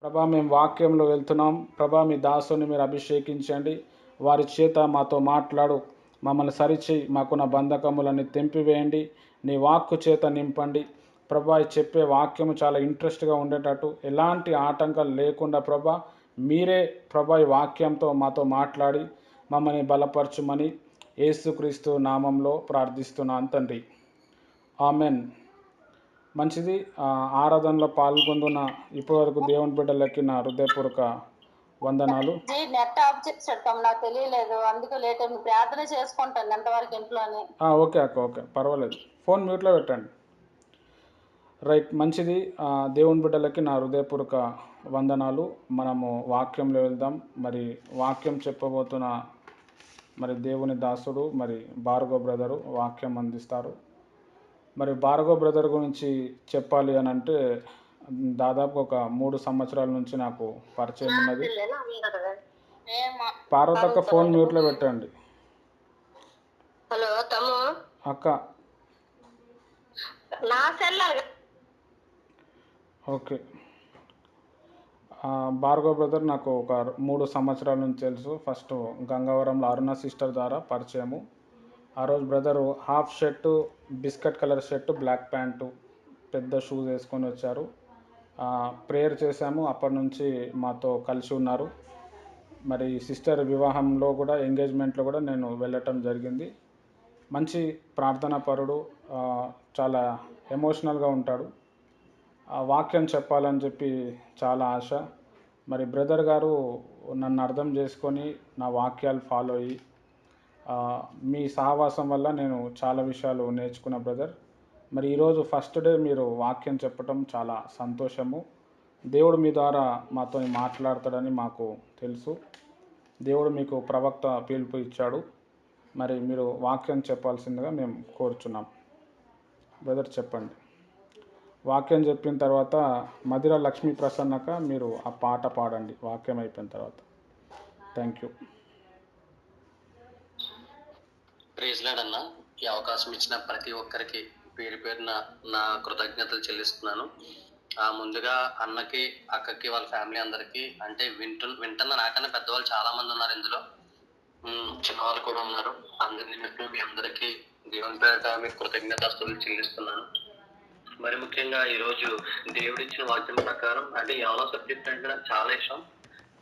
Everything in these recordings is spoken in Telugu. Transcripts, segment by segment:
ప్రభా మేము వాక్యంలో వెళ్తున్నాం. ప్రభా మీ దాసుని మీరు అభిషేకించండి. వారి చేత మాతో మాట్లాడు. మమ్మల్ని సరిచేయి. మాకున్న బంధకములన్నీ తెంపివేయండి. నీ వాక్కు చేత నింపండి. ప్రభా ఈ చెప్పే వాక్యము చాలా ఇంట్రెస్ట్గా ఉండేటట్టు ఎలాంటి ఆటంకాలు లేకుండా ప్రభా మీరే ప్రభా ఈ వాక్యంతో మాతో మాట్లాడి మమ్మల్ని బలపరచుమని యేసుక్రీస్తు నామంలో ప్రార్థిస్తున్నాను తండ్రి. ఆమెన్. మంచిది. ఆరాధనలో పాల్గొందున్న ఇప్పటివరకు దేవుని బిడ్డలకి నా హృదయపూర్వక వందనాలు. నెట్ ఆఫ్ చేసాడు, నాకు తెలియలేదు, అందుకే లేట్ అయింది. ప్రార్థన చేసుకుంటాను ఎంతవరకు ఇంట్లోనే. ఓకే అక్క, ఓకే, పర్వాలేదు. ఫోన్ మ్యూట్లో పెట్టండి. రైట్, మంచిది. దేవుని బిడ్డలకి నా హృదయపూర్వక వందనాలు. మనము వాక్యంలో వెళ్దాం. మరి వాక్యం చెప్పబోతున్న మరి దేవుని దాసుడు మరి భార్గవ్ బ్రదరు వాక్యం అందిస్తారు. మరి భార్గవ్ బ్రదర్ గురించి చెప్పాలి అని అంటే దాదాపు ఒక 3 సంవత్సరాల నుంచి నాకు పరిచయం ఉన్నది. పార్వతక్క ఫోన్ మ్యూట్లో పెట్టండి. హలో తమ్ము అక్క. నా సెల్ ఓకే. భార్గవ్ బ్రదర్ నాకు ఒక 3 సంవత్సరాల నుంచి తెలుసు. ఫస్ట్ గంగవరంలో అరుణ సిస్టర్ ద్వారా పరిచయము. ఆ రోజు brother half shirt, biscuit colour shirt, black pant, పెద్ద షూస్ వేసుకొని వచ్చారు. ప్రేయర్ చేశాము. అప్పటి నుంచి మాతో కలిసి ఉన్నారు. మరి సిస్టర్ వివాహంలో కూడా ఎంగేజ్మెంట్లో కూడా నేను వెళ్ళటం జరిగింది. మంచి ప్రార్థనా పరుడు, చాలా ఎమోషనల్గా ఉంటాడు. వాక్యం చెప్పాలని చెప్పి చాలా ఆశ. మరి బ్రదర్ గారు నన్ను అర్థం చేసుకొని నా వాక్యాలు ఫాలో అయ్యి మీ సహవాసం వల్ల నేను చాలా విషయాలు నేర్చుకున్న బ్రదర్. మరి ఈరోజు ఫస్ట్ డే మీరు వాక్యం చెప్పటం చాలా సంతోషము. దేవుడు మీ ద్వారా మాతో మాట్లాడతాడని మాకు తెలుసు. దేవుడు మీకు ప్రవక్త పిలుపు ఇచ్చాడు. మరి మీరు వాక్యం చెప్పాల్సిందిగా మేము కోరుచున్నాం. బ్రదర్ చెప్పండి. వాక్యం చెప్పిన తర్వాత మధిర లక్ష్మీ ప్రసన్నక మీరు ఆ పాట పాడండి వాక్యం అయిపోయిన తర్వాత. Thank you. ప్రైజ్ లార్డ్ అన్న. ఈ అవకాశం ఇచ్చిన ప్రతి ఒక్కరికి పేరు పేరున నా కృతజ్ఞతలు చెల్లిస్తున్నాను. ముందుగా అన్నకి, అక్కకి, వాళ్ళ ఫ్యామిలీ అందరికీ, అంటే వింటున్న నాకన్నా పెద్దవాళ్ళు చాలా మంది ఉన్నారు ఇందులో, చిన్నవాళ్ళు కూడా ఉన్నారు. అందరినీ మీ అందరికీ దేవుని పేరిట మీకు కృతజ్ఞతాస్తుతులు చెల్లిస్తున్నాను. మరి ముఖ్యంగా ఈరోజు దేవుడిచ్చిన వాక్యం ప్రకారం, అంటే యోనా సబ్జెక్ట్ అంటే నాకు చాలా ఇష్టం.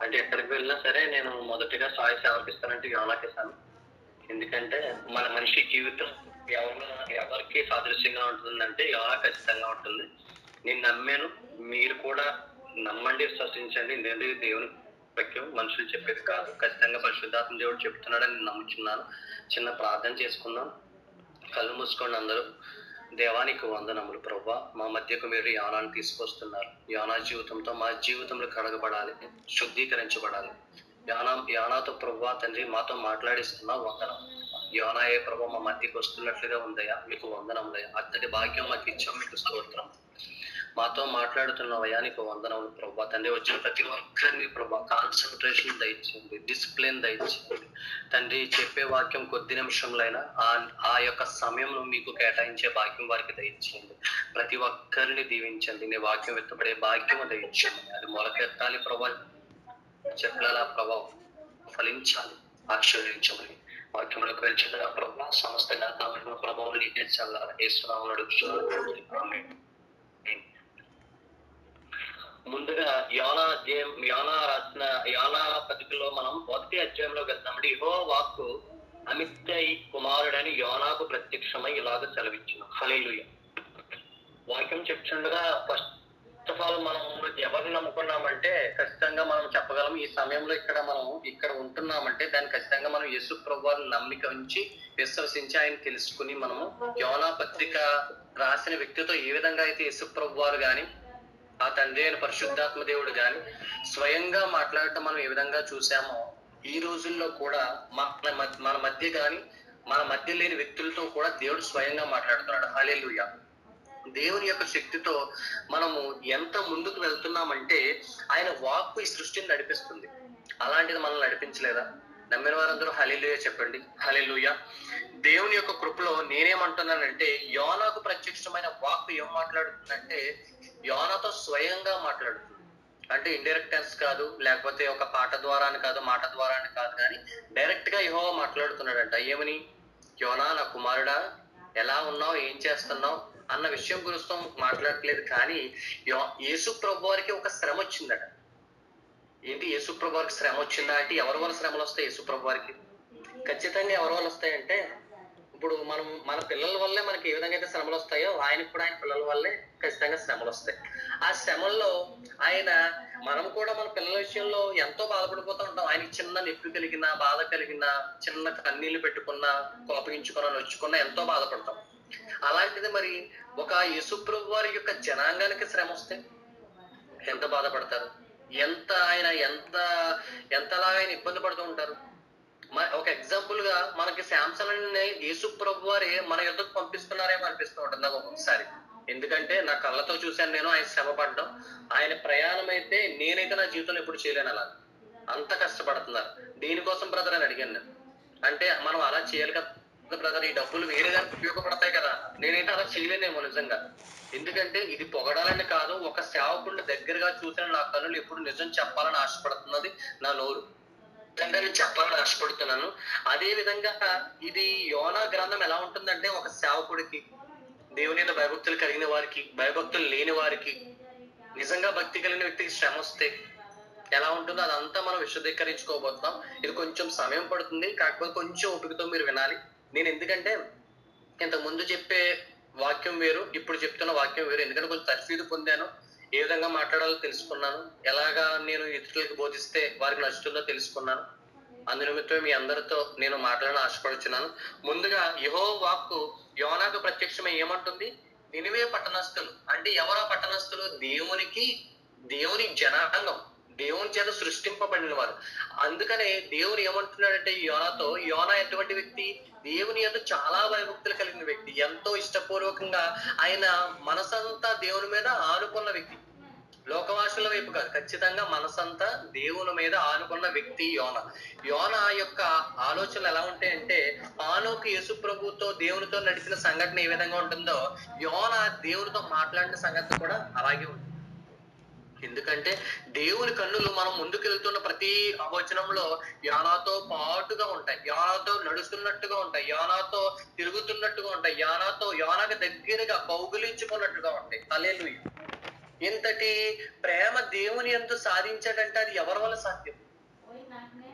అంటే ఎక్కడికి వెళ్ళినా సరే నేను మొదటిగా సాయి సేవకిస్తానంటే యోనాకిస్తాను. ఎందుకంటే మన మనిషి జీవితం ఎవరికి సాదృశ్యంగా ఉంటుందంటే యోనా ఖచ్చితంగా ఉంటుంది. నేను నమ్మాను, మీరు కూడా నమ్మండి, విశ్వసించండి. ఎందుకంటే దేవుని వాక్యం మనుషులు చెప్పేది కాదు, ఖచ్చితంగా పరిశుద్ధాత్మ దేవుడు చెప్తున్నాడని నేను నమ్ముచున్నాను. చిన్న ప్రార్థన చేసుకుందాం. కళ్ళు మూసుకోండి అందరూ. దేవానికి వందనములు ప్రభువా, మా మధ్యకు మీరు యోనాను తీసుకొస్తున్నారు. యోనా జీవితంతో మా జీవితంలో కడగబడాలి, శుద్ధీకరించబడాలి. యోనాతో ప్రభువా తండ్రి మాతో మాట్లాడిస్తున్నా వందనం. యోనాయే ప్రభు మా మధ్యకి వస్తున్నట్లుగా ఉందయ్యా, మీకు వందనములయ్యా. అతడి భాగ్యం మాకు ఇచ్చాం, మీకు స్తోత్రం. మాతో మాట్లాడుతున్నవయ్యా, నీకు వందనములు ప్రభా తండ్రి. వచ్చిన ప్రతి ఒక్కరిని ప్రభా కాన్సన్ట్రేషన్ దయచేయండి, డిసిప్లిన్ దయచేయండి తండ్రి. చెప్పే వాక్యం కొద్ది నిమిషంలైనా ఆ యొక్క సమయంలో మీకు కేటాయించే భాగ్యం వారికి దయచేయండి. ప్రతి ఒక్కరిని దీవించండి. నీ వాక్యం ఎత్తబడే భాగ్యం దయచేయండి. అది మొలకెత్తాలి ప్రభా, చెట్ల ప్రభావం ఫలించాలి, ఆశీర్వదించమని వాక్యంలోకి వెళ్ళిన ప్రభా సమస్త ప్రభావం నీకే చల్లాలి. యేసునామములో అడుగుతున్నాను. ముందుగా యోనా రాసిన యోనా పత్రికలో మనం 1వ అధ్యాయంలో వెళ్తామండి. యెహోవా వాక్కు అమిత్తయి కుమారుడని యోనాకు ప్రత్యక్షమై ఇలాగ సెలవిచ్చును. హల్లెలూయా. వాక్యం చెప్తుండగా ఫస్ట్ ఆఫ్ ఆల్ మనం ఎవరిని నమ్ముకున్నామంటే ఖచ్చితంగా మనం చెప్పగలం. ఈ సమయంలో ఇక్కడ ఉంటున్నామంటే దాన్ని ఖచ్చితంగా మనం యేసు ప్రభువుని నమ్మిక ఉంచి విశ్వసించి ఆయన తెలుసుకుని మనము యోనా పత్రిక రాసిన వ్యక్తితో ఏ విధంగా అయితే యేసు ప్రభువారు కానీ ఆ తండ్రి అయిన పరిశుద్ధాత్మ దేవుడు గాని స్వయంగా మాట్లాడటం మనం ఏ విధంగా చూసామో, ఈ రోజుల్లో కూడా మన మధ్య గాని మన మధ్య లేని వ్యక్తులతో కూడా దేవుడు స్వయంగా మాట్లాడుతున్నాడు. హల్లెలూయా. దేవుని యొక్క శక్తితో మనము ఎంత ముందుకు వెళ్తున్నామంటే ఆయన వాక్కు ఈ సృష్టిని నడిపిస్తుంది. అలాంటిది మనల్ని నడిపించలేదా? నమ్మిన వారందరూ హల్లెలూయా చెప్పండి. హల్లెలూయా. దేవుని యొక్క కృపలో నేనేమంటున్నానంటే యోనాకు ప్రత్యక్షమైన వాక్కు ఏం మాట్లాడుతుందంటే యోనాతో స్వయంగా మాట్లాడుతుంది. అంటే ఇండైరెక్ట్ టెన్స్ కాదు, లేకపోతే ఒక పాట ద్వారా అని కాదు, మాట ద్వారా అని కాదు, కానీ డైరెక్ట్ గా యెహోవా మాట్లాడుతున్నాడంట. ఏమని? యోనా నా కుమారుడా, ఎలా ఉన్నావు, ఏం చేస్తున్నావు అన్న విషయం గురించి మాట్లాడట్లేదు. కానీ యేసు ప్రభు వారికి ఒక శ్రమ వచ్చిందట. ఏంటి యేసు ప్రభు వారికి శ్రమ వచ్చిందా అంటే, ఎవరి వల్ల శ్రమలు వస్తాయి యేసు ప్రభు వారికి? ఖచ్చితంగా ఎవరి వల్ల వస్తాయంటే, ఇప్పుడు మన పిల్లల వల్లే మనకి ఏ విధంగా అయితే శ్రమలు వస్తాయో, ఆయనకు కూడా ఆయన పిల్లల వల్లే ఖచ్చితంగా శ్రమలు వస్తాయి. ఆ శ్రమల్లో మనం కూడా మన పిల్లల విషయంలో ఎంతో బాధపడిపోతూ ఉంటాం. ఆయనకి చిన్న నొప్పి కలిగిన, బాధ కలిగిన, చిన్న కన్నీళ్లు పెట్టుకున్నా, కోపగించుకున్నా, నొచ్చుకున్నా ఎంతో బాధపడతాం. అలాంటిది మరి ఒక యేసు ప్రభు వారి యొక్క జనాంగానికి శ్రమ వస్తే ఎంత బాధపడతారు, ఎంతలాగా ఆయన ఇబ్బంది పడుతూ ఉంటారు. ఒక ఎగ్జాంపుల్ గా మనకి శాంసన్ అనే యేసు ప్రభు వారే మన యుద్ధకు పంపిస్తున్నారేమో అనిపిస్తూ ఉంటుంది నాకు ఒక్కొక్కసారి. ఎందుకంటే నా కళ్ళతో చూశాను నేను ఆయన శ్రమ పడడం. ఆయన ప్రయాణం అయితే నేనైతే నా జీవితంలో ఎప్పుడు చేయలేను. అలా అంత కష్టపడుతున్నారు. దీనికోసం బ్రదర్ అని అడిగాను నేను. అంటే మనం అలా చేయాలి కదా బ్రదర్, ఈ డబ్బులు వేరే దానికి ఉపయోగపడతాయి కదా. నేనైతే అలా చేయలేనేమో నిజంగా. ఎందుకంటే ఇది పొగడాలని కాదు, ఒక సేవకుడిని దగ్గరగా చూసిన నా కన్నులు ఎప్పుడు నిజం చెప్పాలని ఆశపడుతున్నది నా నోరు. నేను చెప్పాలని ఆశపడుతున్నాను. అదే విధంగా ఇది యోనా గ్రంథం ఎలా ఉంటుందంటే, ఒక సేవకుడికి, దేవుని మీద భయభక్తులు కలిగిన వారికి, భయభక్తులు లేని వారికి, నిజంగా భక్తి కలిగిన వ్యక్తికి శ్రమ వస్తే ఎలా ఉంటుందో అదంతా మనం విశదీకరించుకోబోతున్నాం. ఇది కొంచెం సమయం పడుతుంది, కాకపోతే కొంచెం ఓపికతో మీరు వినాలి. నేను ఎందుకంటే ఇంతకు ముందు చెప్పే వాక్యం వేరు, ఇప్పుడు చెప్తున్న వాక్యం వేరు. ఎందుకంటే కొంచెం తర్ఫీదు పొందాను, ఏ విధంగా మాట్లాడాలో తెలుసుకున్నాను, ఎలాగా నేను ఇతరులకు బోధిస్తే వారికి నచ్చుతుందో తెలుసుకున్నాను. అందునిమిత్తం మీ అందరితో నేను మాట్లాడాలని ఆశపడుచున్నాను. ముందుగా యెహోవా వాక్కు యోనాకు ప్రత్యక్షమై ఏమంటుంది? నినివే పట్టణస్థులు అంటే ఎవరో పట్టణస్థులు? దేవుని జనాంగం, దేవుని చేత సృష్టింపబడిన వారు. అందుకనే దేవుడు ఏమంటున్నాడంటే యోనాతో, యోనా ఎటువంటి వ్యక్తి? దేవుని యందు చాలా భయభక్తులు కలిగిన వ్యక్తి, ఎంతో ఇష్టపూర్వకంగా ఆయన మనసంతా దేవుని మీద ఆనుకున్న వ్యక్తి. లోకవాసుల వైపు కాదు, ఖచ్చితంగా మనసంతా దేవుని మీద ఆనుకున్న వ్యక్తి యోనా యొక్క ఆలోచనలు ఎలా ఉంటాయంటే, హానోకు యేసు ప్రభుతో దేవునితో నడిచిన సంఘటన ఏ విధంగా ఉంటుందో, యోనా దేవునితో మాట్లాడిన సంగతి కూడా అలాగే ఉంటుంది. ఎందుకంటే దేవుని కన్నులు మనం ముందుకు వెళ్తున్న ప్రతి వచనంలో యోనాతో పాటుగా ఉంటాయి, యోనాతో నడుస్తున్నట్టుగా ఉంటాయి, యోనాతో తిరుగుతున్నట్టుగా ఉంటాయి, యోనాకి దగ్గరగా కౌగిలించుకున్నట్టుగా ఉంటాయి. హల్లెలూయా. ఇంతటి ప్రేమ దేవుని యందు సాధించాడంటే అది ఎవరి వల్ల సాధ్యం?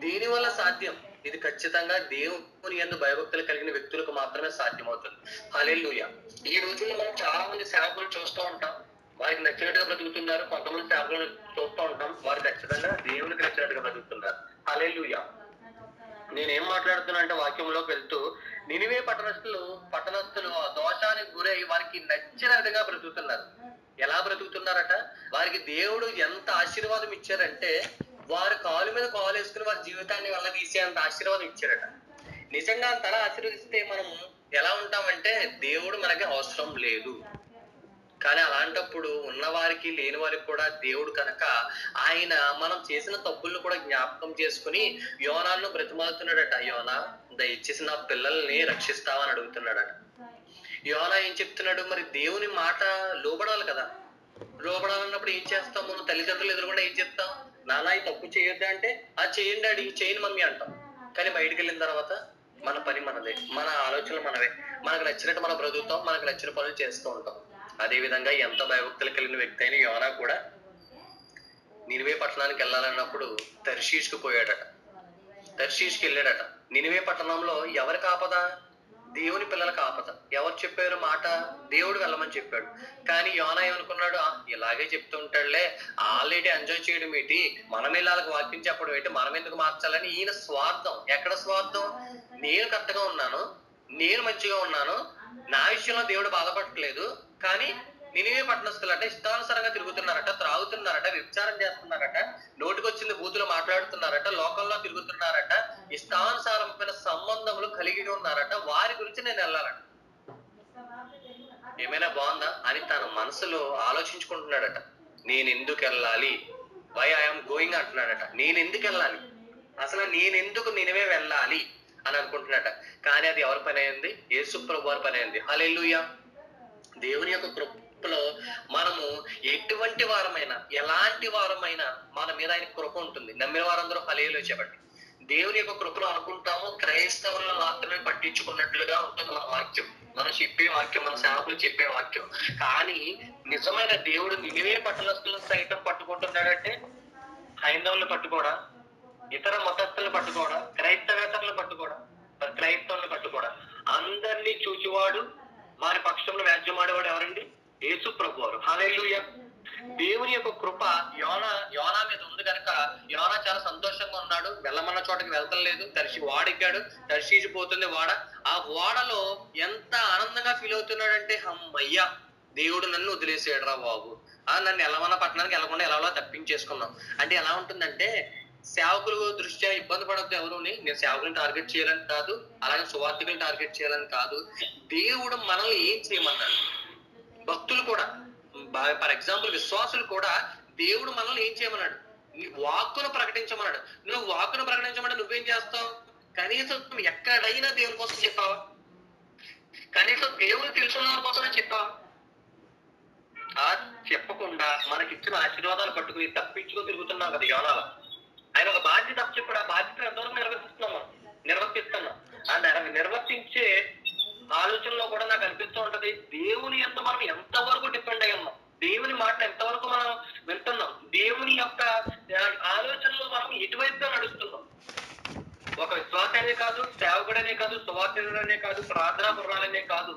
దేని వల్ల సాధ్యం? ఇది ఖచ్చితంగా దేవుని యందు భయభక్తులు కలిగిన వ్యక్తులకు మాత్రమే సాధ్యమవుతుంది. హల్లెలూయా. ఈ రోజుల్లో మనం చాలా మంది సేవకులు చూస్తూ ఉంటాం, వారికి నచ్చినట్టుగా బ్రతుకుతున్నారు. కొంతమంది సేవకులను చూస్తూ ఉంటాం, వారు ఖచ్చితంగా దేవునికి నచ్చినట్టుగా బ్రతుకుతున్నారు. హల్లెలూయా. నేనేం మాట్లాడుతున్నా అంటే, వాక్యంలోకి వెళ్తూ, నినివే పట్టణస్థులు ఆ దోషానికి గురై వారికి నచ్చినట్టుగా బ్రతుకుతున్నారు. ఎలా బ్రతుకుతున్నారట? వారికి దేవుడు ఎంత ఆశీర్వాదం ఇచ్చారంటే, వారి కాలు మీద కాలు వేసుకుని వారి జీవితాన్ని వల్ల తీసేంత ఆశీర్వాదం ఇచ్చారట. నిజంగా అంతలా ఆశీర్వదిస్తే మనం ఎలా ఉంటామంటే, దేవుడు మనకి అవసరం లేదు. కానీ అలాంటప్పుడు ఉన్నవారికి లేని వారికి కూడా దేవుడు కనుక ఆయన మనం చేసిన తప్పులను కూడా జ్ఞాపకం చేసుకుని యోనాను బ్రతిమాలుతున్నాడట. యోనా, దయచేసి నా పిల్లల్ని రక్షిస్తావని అడుగుతున్నాడట. యోనా ఏం చెప్తున్నాడు? మరి దేవుని మాట లోబడాలి కదా. లోబడాలన్నప్పుడు ఏం చేస్తాం? మనం తల్లిదండ్రులు ఎదురుకుండా ఏం చెప్తాం? నాన్న ఈ తప్పు చేయొద్దా అంటే, చేయండి డాడీ, చేయను మమ్మీ అంటాం. కానీ బయటకు వెళ్ళిన తర్వాత మన పని మనదే, మన ఆలోచనలు మనవే, మనకు నచ్చినట్టు మనం బ్రతుకుతాం, మనకు నచ్చిన పనులు చేస్తూ ఉంటాం. అదే విధంగా ఎంత భయభక్తులు కలిగిన వ్యక్తి అయిన యోనా కూడా నినివే పట్టణానికి వెళ్ళాలన్నప్పుడు తర్షీష్కి పోయాడట. తర్షీష్కి వెళ్ళాడట. నినివే పట్టణంలో ఎవరికి ఆపద? దేవుని పిల్లలకు ఆపద. ఎవరు చెప్పారు మాట? దేవుడు వెళ్ళమని చెప్పాడు. కానీ యోనా ఏమనుకున్నాడు? ఇలాగే చెప్తూ ఉంటాడులే, ఆల్రెడీ ఎంజాయ్ చేయడం ఏంటి, మనం వెళ్ళాలకు వాక్యం చెప్పడం ఏంటి, మనం ఎందుకు మార్చాలని ఈయన స్వార్థం. ఎక్కడ స్వార్థం? నేను కరెక్ట్గా ఉన్నాను, నేను మంచిగా ఉన్నాను, నా విషయంలో దేవుడు బాధపడట్లేదు. కానీ నినివే పట్టణస్థులట ఇష్టానుసారంగా తిరుగుతున్నారట, త్రాగుతున్నారట, వ్యభిచారం చేస్తున్నారట, నోటికొచ్చింది బూతులు మాట్లాడుతున్నారట, లోకంలో తిరుగుతున్నారట, ఇష్టానుసారమైన సంబంధములు కలిగి ఉన్నారట. వారి గురించి నేను వెళ్ళాలట. ఏమైనా బాగుందా అని తన మనసులో ఆలోచించుకుంటున్నాడట. నేను ఎందుకు వెళ్ళాలి? వై ఐఎమ్ గోయింగ్ అంటున్నాడట. నేను ఎందుకు వెళ్ళాలి, అసలు నేనెందుకు నినివే వెళ్ళాలి అని అనుకుంటున్నట. కానీ అది ఎవరి పని అయింది? యేసు ప్రభువు వారి పని అయింది. హల్లెలూయా. దేవుని యొక్క కృపలో మనము ఎటువంటి వారమైనా, ఎలాంటి వారమైనా మన మీద ఆయన కృప ఉంటుంది. నమ్మిన వారందరూ హల్లెలూయా చెప్పండి. దేవుని యొక్క కృపను అనుకుంటాము, క్రైస్తవులను మాత్రమే పట్టించుకున్నట్లుగా ఉంటుంది మన వాక్యం, మనం చెప్పే వాక్యం, మన సేవకులు చెప్పే వాక్యం. కానీ నిజమైన దేవుడు నినివే పట్టణస్తులను సైతం పట్టుకుంటున్నాడంటే హైందవులను పట్టుకోడా, ఇతర మతస్థులను పట్టుకోడా, క్రైస్తవేతరులను పట్టుకోడా, క్రైస్తవులను పట్టుకోడా, అందరినీ చూచివాడు వారి పక్షంలో వ్యాజ్యమాడేవాడు ఎవరండి? యేసు ప్రభు వారు. హల్లెలూయా. దేవుని యొక్క కృప యోనా మీద ఉంది కనుక యోనా చాలా సంతోషంగా ఉన్నాడు. వెళ్ళమన్న చోటకి వెళ్తలేదు, వాడెక్కాడు, తర్షీషు పోతుంది వాడ. ఆ ఓడలో ఎంత ఆనందంగా ఫీల్ అవుతున్నాడంటే, అమ్మయ్యా దేవుడు నన్ను వదిలేసాడు రా బాబు, నన్ను ఎలమన్న పట్టణానికి వెళ్ళకుండా ఎలా తప్పించేసుకున్నాం. అంటే ఎలా ఉంటుందంటే, సేవకులు దృష్ట్యా ఇబ్బంది పడద్దు ఎవరుని, నేను సేవకులను టార్గెట్ చేయాలని కాదు, అలాగే సువార్థికులను టార్గెట్ చేయాలని కాదు. దేవుడు మనల్ని ఏం చేయమన్నాడు? భక్తులు కూడా, ఫర్ ఎగ్జాంపుల్ విశ్వాసులు కూడా దేవుడు మనల్ని ఏం చేయమన్నాడు? వాక్కును ప్రకటించమన్నాడు. నువ్వు వాక్కును ప్రకటించమంటే నువ్వేం చేస్తావు? కనీసం ఎక్కడైనా దేవుని కోసం చెప్పావా? కనీసం దేవుడు తెలుసున్న కోసమే చెప్పావా? చెప్పకుండా మనకిచ్చిన ఆశీర్వాదాలు పట్టుకుని తప్పించుకొని తిరుగుతున్నాం కదా యోనాల. ఆయన ఒక బాధ్యత చెప్పాడు, ఆ బాధ్యత ఎంతవరకు నిర్వర్తిస్తున్నాం. ఆ నిర్వర్తించే ఆలోచనలో కూడా నాకు అనిపిస్తూ ఉంటది, దేవుని ఎంత మనం ఎంతవరకు డిపెండ్ అయి ఉన్నాం, దేవుని మాటను ఎంతవరకు మనం వింటున్నాం, దేవుని యొక్క ఆలోచనలో మనం ఎటువైపుగా నడుస్తున్నాం. ఒక విశ్వాసనే కాదు, సేవకుడనే కాదు, సువార్తికుడనే కాదు, ప్రార్థనా పురాణనే కాదు,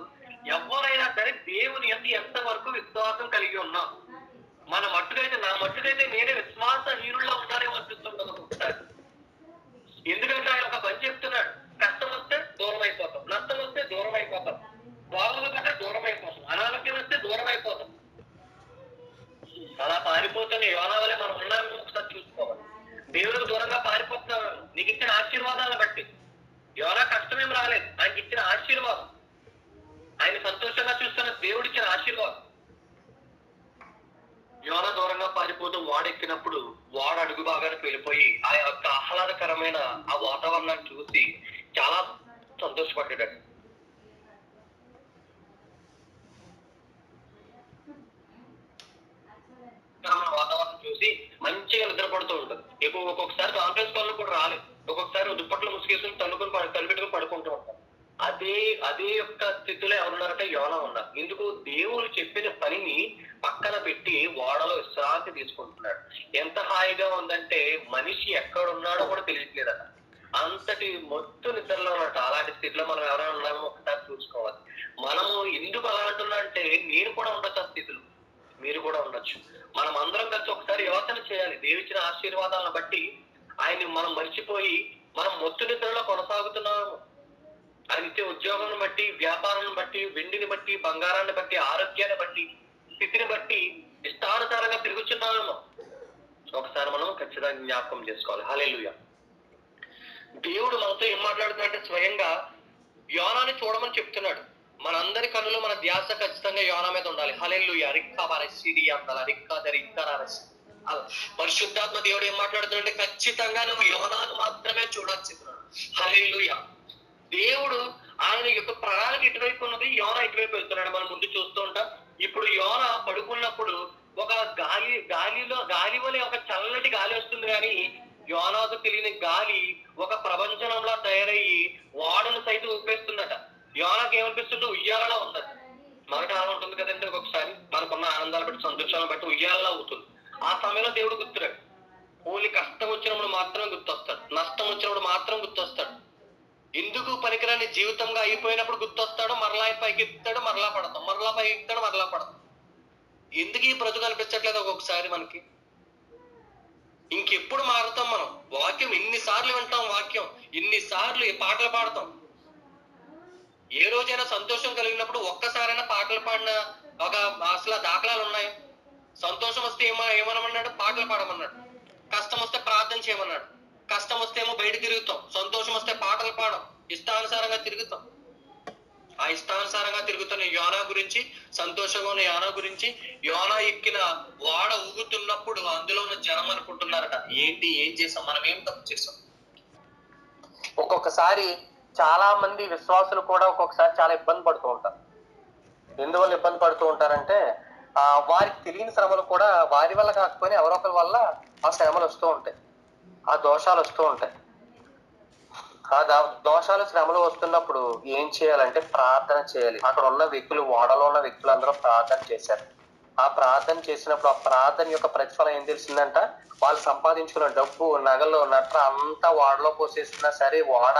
ఎవరైనా సరే దేవుని ఎంతవరకు విశ్వాసం కలిగి ఉన్నాం. మన మట్టుకైతే, నా మట్టుకైతే నేనే విశ్వాసహీనుల్లో ఉన్నానేమో అనిపిస్తుంటాను ఒకసారి. ఎందుకంటే ఆయన ఒక పని చెప్తున్నాడు, కష్టం వస్తే దూరం అయిపోతాం, నష్టం వస్తే దూరం అయిపోతాం, బాగుంటే దూరం అయిపోతాం, అనారోగ్యం వస్తే దూరం అయిపోతాం. అలా పారిపోతున్న యోనా వల్లే మనం ఉన్నామని ఒకసారి చూసుకోవాలి. దేవుడికి దూరంగా పారిపోతున్నాం నీకు ఇచ్చిన ఆశీర్వాదాలను బట్టి. యోనా కష్టమేం రాలేదు, ఆయనకి ఇచ్చిన ఆశీర్వాదం, ఆయన సంతోషంగా చూస్తున్న దేవుడిచ్చిన ఆశీర్వాదం. యోనా దూరంగా పారిపోతూ వాడెక్కినప్పుడు వాడు అడుగు భాగానికి వెళ్ళిపోయి ఆ యొక్క ఆహ్లాదకరమైన ఆ వాతావరణాన్ని చూసి చాలా సంతోషపడ్డాడు. వాతావరణం చూసి మంచిగా నిద్రపడుతూ ఉంటుంది. ఒక్కొక్కసారి కాన్ఫరెన్స్ కాల్ కూడా రాలేదు, ఒక్కొక్కసారి దుప్పట్లు ముసుగేసుకుని తలుపెట్టుకుని పడుకుంటూ ఉంటారు. అదే యొక్క స్థితిలో ఎవరున్నారంటే యోనా ఉన్నారు. ఎందుకు? దేవుడు చెప్పిన పనిని పక్కన పెట్టి ఓడలో విశ్రాంతి తీసుకుంటున్నాడు. ఎంత హాయిగా ఉందంటే మనిషి ఎక్కడున్నాడో కూడా తెలియట్లేదట, అంతటి మొత్తం నిద్రలో ఉన్నట్టు. అలాంటి స్థితిలో మనం ఎవరైనా ఉన్నామో ఒకసారి చూసుకోవాలి. మనము ఎందుకు అలా అంటున్నా అంటే, నేను కూడా ఉండొచ్చు ఆ స్థితిలో, మీరు కూడా ఉండొచ్చు. మనం అందరం కలిసి ఒకసారి యోచన చేయాలి. దేవుడిచ్చిన ఆశీర్వాదాలను బట్టి ఆయన్ని మనం మర్చిపోయి మనం మొత్తం నిద్రలో కొనసాగుతున్నాము. ఆయన ఇచ్చే ఉద్యోగాన్ని బట్టి, వ్యాపారాన్ని బట్టి, వెండిని బట్టి, బంగారాన్ని బట్టి, ఆరోగ్యాన్ని బట్టి, స్థితిని బట్టి ఇష్టానుసారంగా తిరుగుతున్నాము. ఒకసారి మనం ఖచ్చితంగా జ్ఞాపకం చేసుకోవాలి. హల్లెలూయా. దేవుడు మనతో ఏం మాట్లాడుతున్నాడంటే, స్వయంగా యోనాని చూడమని చెప్తున్నాడు. మనందరి కన్నులు, మన ధ్యాస ఖచ్చితంగా యోనా మీద ఉండాలి. హల్లెలూయా. పరిశుద్ధాత్మ దేవుడు ఏం మాట్లాడుతున్నాడంటే, ఖచ్చితంగా నువ్వు యోనాను మాత్రమే చూడాల్సి. హల్లెలూయా. దేవుడు ఆయన యొక్క ప్రణాళిక ఇటువైపు ఉన్నది, యోనా ఇటువైపు వెళ్తున్నాడు. మనం ముందు చూస్తూ ఉంటాం. ఇప్పుడు యోనా పడుకున్నప్పుడు ఒక గాలి వలె ఒక చల్లటి గాలి వస్తుంది, కానీ యోనాకు తెలియని గాలి ఒక ప్రపంచంలో తయారయ్యి వాడను సైతం ఊపేస్తుందట. యోనాకు ఏమనిపిస్తుంటే ఉయ్యాలలో ఉందట. మనకు ఆనందం ఉంటుంది కదండి, ఒక్కొక్కసారి మనకున్న ఆనందాలు బట్టి, సంతోషాలను బట్టి ఉయ్యాలలో అవుతుంది. ఆ సమయంలో దేవుడు గుర్తురాడు. ఓన్లీ కష్టం వచ్చినప్పుడు మాత్రం గుర్తొస్తాడు, నష్టం వచ్చినప్పుడు మాత్రం గుర్తొస్తాడు. ఎందుకు పనికిరాని జీవితంగా అయిపోయినప్పుడు గుర్తొస్తాడు, మరలా పైకి ఎక్కుతాడు, మరలా పడతాం, మరలా పైకి ఎక్కుతాడు, మరలా పడతాం. ఎందుకు ఈ బ్రతుకు అనిపించట్లేదు ఒక్కొక్కసారి మనకి? ఇంకెప్పుడు మారుతాం మనం? వాక్యం ఎన్నిసార్లు వింటాం, వాక్యం ఎన్నిసార్లు పాటలు పాడతాం. ఏ రోజైనా సంతోషం కలిగినప్పుడు ఒక్కసారైనా పాటలు పాడిన ఒక అసలు దాఖలాలు ఉన్నాయి? సంతోషం వస్తే ఏమనమన్నాడు? పాటలు పాడమన్నాడు. కష్టం వస్తే ప్రార్థన చేయమన్నాడు. కష్టం వస్తే ఏమో బయట తిరుగుతాం, సంతోషం వస్తే పాటలు పాడం, ఇష్టానుసారంగా తిరుగుతాం. ఆ ఇష్టానుసారంగా తిరుగుతున్న యోనా గురించి, సంతోషంగా ఉన్న యోనా గురించి, యోనా ఎక్కిన వాడ ఊగుతున్నప్పుడు అందులో ఉన్న జనం అనుకుంటున్నారట, ఏంటి, ఏం చేసాం, మనం ఏం తప్పు చేసాం? ఒక్కొక్కసారి చాలా మంది విశ్వాసులు కూడా ఒక్కొక్కసారి చాలా ఇబ్బంది పడుతూ ఉంటారు. ఎందువల్ల ఇబ్బంది పడుతూ ఉంటారంటే, వారికి తెలియని శ్రమలు కూడా వారి వల్ల కాకపోయినా ఎవరో ఒకరి వల్ల ఆ శ్రమలు వస్తూ ఉంటాయి, ఆ దోషాలు వస్తూ ఉంటాయి. ఆ దోషాలు శ్రమలు వస్తున్నప్పుడు ఏం చేయాలంటే ప్రార్థన చేయాలి. అక్కడ ఉన్న వ్యక్తులు, ఓడలో ఉన్న వ్యక్తులు అందరూ ప్రార్థన చేశారు. ఆ ప్రార్థన చేసినప్పుడు ఆ ప్రార్థన యొక్క ప్రతిఫలం ఏం తెలిసిందంట, వాళ్ళు సంపాదించుకున్న డబ్బు, నగలు, నట్ర అంతా ఓడలో పోసేసినా సరే ఓడ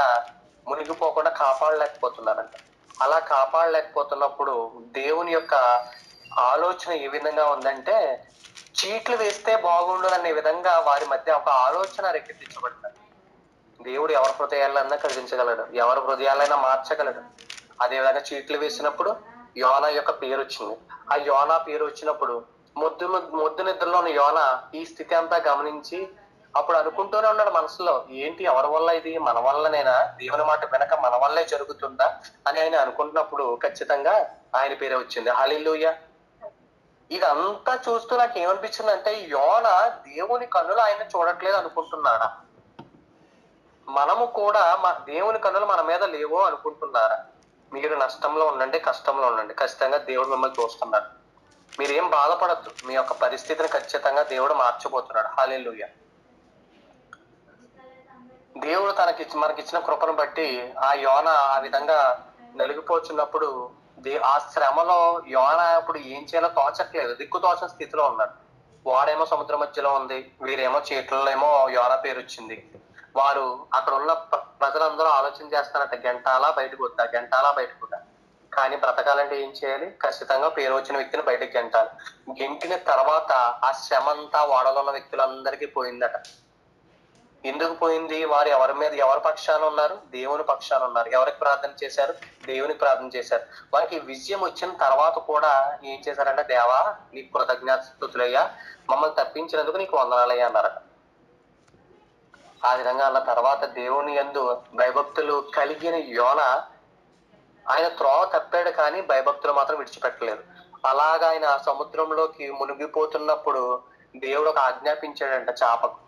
మునిగిపోకుండా కాపాడలేకపోతున్నారంట. అలా కాపాడలేకపోతున్నప్పుడు దేవుని యొక్క ఆలోచన ఏ విధంగా ఉందంటే, చీట్లు వేస్తే బాగుండు అనే విధంగా వారి మధ్య ఒక ఆలోచన రేకెత్తించబడింది. దేవుడు ఎవరి హృదయాలన్నా కదిలించగలడు, ఎవరి హృదయాలైనా మార్చగలడు. అదేవిధంగా చీట్లు వేసినప్పుడు యోనా యొక్క పేరు వచ్చింది. ఆ యోనా పేరు వచ్చినప్పుడు మొద్దు నిద్రలో ఉన్న యోనా ఈ స్థితి అంతా గమనించి అప్పుడు అనుకుంటూనే ఉన్నాడు మనసులో, ఏంటి ఎవరి వల్ల ఇది, మన వల్లనేనా, దేవుని మాట వెనక మన వల్లే జరుగుతుందా అని ఆయన అనుకుంటున్నప్పుడు ఖచ్చితంగా ఆయన పేరే వచ్చింది. హల్లెలూయా. ఇదంతా చూస్తూ నాకు ఏమనిపించింది అంటే, యోనా దేవుని కన్నులు ఆయన చూడట్లేదు అనుకుంటున్నాడా? మనము కూడా దేవుని కన్నులు మన మీద లేవో అనుకుంటున్నారా? మీరు నష్టంలో ఉండండి, కష్టంలో ఉండండి, ఖచ్చితంగా దేవుడు మిమ్మల్ని చూస్తున్నాడు. మీరేం బాధపడద్దు, మీ యొక్క పరిస్థితిని ఖచ్చితంగా దేవుడు మార్చబోతున్నాడు. హల్లెలూయా. దేవుడు మనకిచ్చిన కృపను బట్టి ఆ యోన ఆ విధంగా నలిగిపోతున్నప్పుడు ఆ శ్రమలో యోన ఇప్పుడు ఏం చేయాలో తోచట్లేదు, దిక్కు తోచని స్థితిలో ఉన్నాడు. వాడేమో సముద్రం మధ్యలో ఉంది, వీరేమో చీట్లలో ఏమో యోన పేరు వచ్చింది. వారు అక్కడ ఉన్న ప్రజలందరూ ఆలోచన చేస్తారంట, గంటాలా బయటకు వద్దా, గంటాలా బయటకు వద్దా. కానీ బ్రతకాలంటే ఏం చేయాలి, ఖచ్చితంగా పేరు వచ్చిన వ్యక్తిని బయటకు గెంటాలి. గెంటిన తర్వాత ఆ శ్రమ అంతా వాడలో ఉన్న వ్యక్తులందరికీ పోయిందట. ఎందుకు పోయింది? వారు ఎవరి పక్షాన ఉన్నారు? దేవుని పక్షాన ఉన్నారు. ఎవరికి ప్రార్థన చేశారు? దేవునికి ప్రార్థన చేశారు. వారికి విజయం వచ్చిన తర్వాత కూడా ఏం చేశారంటే, దేవా నీకు కృతజ్ఞతాస్తుతులయ్యా, మమ్మల్ని తప్పించినందుకు నీకు వందనాలయ్యా అన్నారట. ఆ విధంగా అన్న తర్వాత దేవుని యందు భయభక్తులు కలిగిన యోన ఆయన త్రోవ తప్పాడు, కానీ భయభక్తులు మాత్రం విడిచిపెట్టలేదు. అలాగా ఆయన సముద్రంలోకి మునిగిపోతున్నప్పుడు దేవుడు ఒక ఆజ్ఞాపించాడంట చేపకు,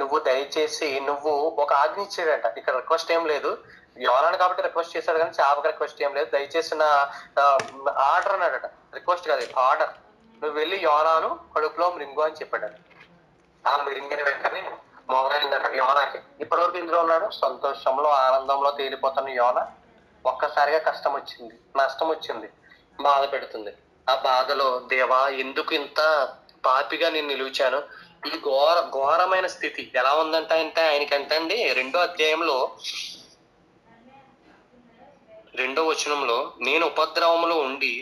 నువ్వు దయచేసి నువ్వు ఒక ఆజ్ఞ ఇచ్చాడంట. ఇక్కడ రిక్వెస్ట్ ఏం లేదు, యోనాను కాబట్టి రిక్వెస్ట్ చేశాడు, కానీ చేపకు రిక్వెస్ట్ ఏం లేదు. దయచేసి నా ఆర్డర్ అన్నాడట, రిక్వెస్ట్ కాదు, ఆర్డర్. నువ్వు వెళ్ళి యోనాను కడుపులో మృంగు అని చెప్పాడట. ఆ మృంగిన వెంటనే మోగైందట యోనాకి. ఇప్పటివరకు ఇందులో ఉన్నాడు, సంతోషంలో ఆనందంలో తేలిపోతున్న యోన ఒక్కసారిగా కష్టం వచ్చింది, నష్టం వచ్చింది, బాధ పెడుతుంది. ఆ బాధలో దేవా ఎందుకు ఇంత పాపిగా నేను నిలిచాను? ఈ ఘోరమైన స్థితి ఎలా ఉందంటే ఆయనకంటండి 2వ అధ్యాయంలో 2వ వచనంలో, నేను ఉపద్రవములో ఉండి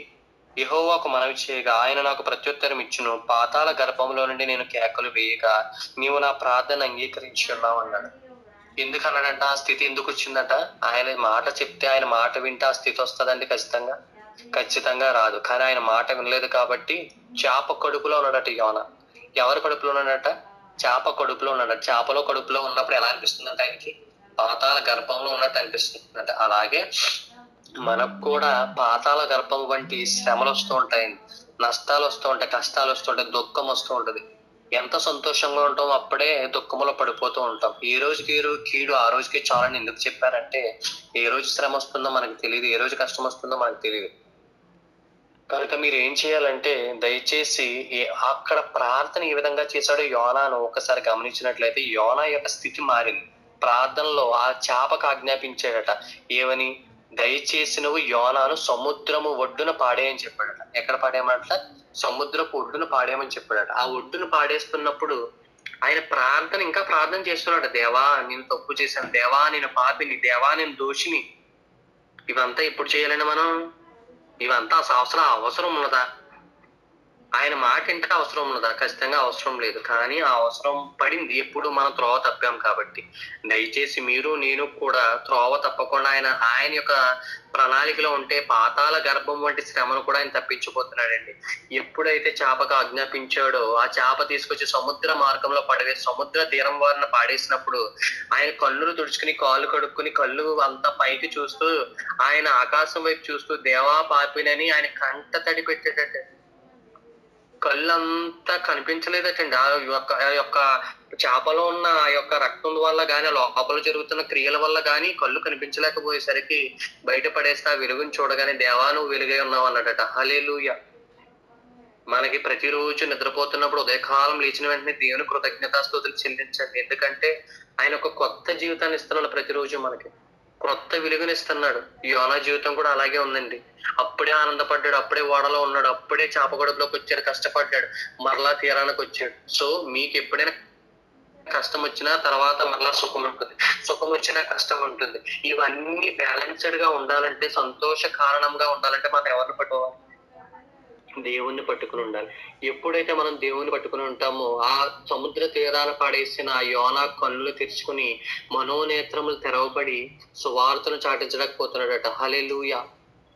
యెహోవాకు మనవి చేయగా ఆయన నాకు ప్రత్యుత్తరం ఇచ్చును, పాతాళ గర్భంలో నుండి నేను కేకలు వేయగా నీవు నా ప్రార్థన అంగీకరించి ఉన్నావు అన్నాడు. ఎందుకన్నాడంట? ఆ స్థితి ఎందుకు వచ్చిందట? ఆయన మాట చెప్తే, ఆయన మాట వింటే ఆ స్థితి వస్తుందండి? ఖచ్చితంగా రాదు. కానీ ఆయన మాట వినలేదు కాబట్టి చేప కడుపులో ఉన్నాడట యోన. ఎవరి కడుపులో ఉన్నాడట? చేప కడుపులో ఉన్నాడట. చేపలో కడుపులో ఉన్నప్పుడు ఎలా అనిపిస్తుందంట ఆయనకి? పాతాళ గర్భంలో ఉన్నట్టు అనిపిస్తుందంట. అలాగే మనకు కూడా పాతాళ గర్భం వంటి శ్రమలు వస్తూ ఉంటాయి, నష్టాలు వస్తూ ఉంటాయి, కష్టాలు వస్తూ ఉంటాయి, దుఃఖం వస్తూ ఉంటది. ఎంత సంతోషంగా ఉంటాం అప్పుడే దుఃఖంలో పడిపోతూ ఉంటాం. ఈ రోజుకి కీడు ఆ రోజుకి చాలని ఎందుకు చెప్పారంటే, ఏ రోజు శ్రమ వస్తుందో మనకు తెలియదు, ఏ రోజు కష్టం వస్తుందో మనకు తెలియదు. కనుక మీరు ఏం చేయాలంటే, దయచేసి అక్కడ ప్రార్థన ఏ విధంగా చేశాడో యోనాను ఒకసారి గమనించినట్లయితే యోనా యొక్క స్థితి మారింది. ప్రార్థనలో ఆ చేపకు ఆజ్ఞాపించాడట, ఏమని? దయచేసి నువ్వు యోనాను సముద్రము ఒడ్డున పాడేయని చెప్పాడట. ఎక్కడ పాడేయమంట? సముద్రపు ఒడ్డున పాడేయమని చెప్పాడట. ఆ ఒడ్డును పాడేస్తున్నప్పుడు ఆయన ఇంకా ప్రార్థన చేస్తున్నాడు, దేవా నేను తప్పు చేశాను, దేవా నేను పాపిని, దేవా నేను దోషిని. ఇవంతా ఎప్పుడు చేయాలండి మనం? ఇవంతా అవసరం ఉన్నదా? ఆయన మాట ఇంటే అవసరం ఉన్నదా? ఖచ్చితంగా అవసరం లేదు. కానీ ఆ అవసరం పడింది ఎప్పుడు మనం త్రోవ తప్పాం కాబట్టి. దయచేసి మీరు నేను కూడా త్రోవ తప్పకుండా ఆయన యొక్క ప్రణాళికలో ఉంటే పాతాళ గర్భం వంటి శ్రమను కూడా ఆయన తప్పించిపోతున్నాడండి. ఎప్పుడైతే చేపకు ఆజ్ఞాపించాడో ఆ చేప తీసుకొచ్చి సముద్ర మార్గంలో సముద్ర తీరం వారిని పాడేసినప్పుడు ఆయన కళ్ళును తుడుచుకుని, కాళ్ళు కడుక్కుని, కళ్ళు అంతా పైకి చూస్తూ, ఆయన ఆకాశం వైపు చూస్తూ దేవా పాపినని ఆయన కంట తడి పెట్టేటట్టు. కళ్ళంతా కనిపించలేదటండి. ఆ యొక్క చేపలో ఉన్న ఆ యొక్క రక్తం వల్ల గాని, లోపల జరుగుతున్న క్రియల వల్ల గాని కళ్ళు కనిపించలేకపోయేసరికి బయటపడేస్తే ఆ వెలుగుని చూడగానే దేవా నువ్వు వెలుగై ఉన్నావు అన్నాడట. హల్లెలూయా. మనకి ప్రతిరోజు నిద్రపోతున్నప్పుడు ఉదయకాలం లేచిన వెంటనే దేవుని కృతజ్ఞతాస్తుతులు చెల్లించండి. ఎందుకంటే ఆయన ఒక కొత్త జీవితాన్ని ఇస్తున్నాడు. ప్రతిరోజు మనకి కొత్త వెలుగునిస్తున్నాడు. యోనా జీవితం కూడా అలాగే ఉందండి. అప్పుడే ఆనందపడ్డాడు, అప్పుడే ఓడలో ఉన్నాడు, అప్పుడే చాపగొడుపులోకి వచ్చాడు, కష్టపడ్డాడు, మరలా తీరానికి వచ్చాడు. సో మీకు ఎప్పుడైనా కష్టం వచ్చినా తర్వాత మరలా సుఖం ఉంటుంది, సుఖం వచ్చినా కష్టం ఉంటుంది. ఇవన్నీ బ్యాలెన్స్డ్ గా ఉండాలంటే, సంతోష కారణంగా ఉండాలంటే మనం ఎవరిని పట్టుకోవాలి? దేవుణ్ణి పట్టుకుని ఉండాలి. ఎప్పుడైతే మనం దేవుణ్ణి పట్టుకుని ఉంటామో, ఆ సముద్ర తీరాన పడేసిన ఆ యోనా కన్నులు తెరుచుకుని మనోనేత్రములు తెరవబడి సువార్తను చాటించలేకపోతున్నాడట. హల్లెలూయా!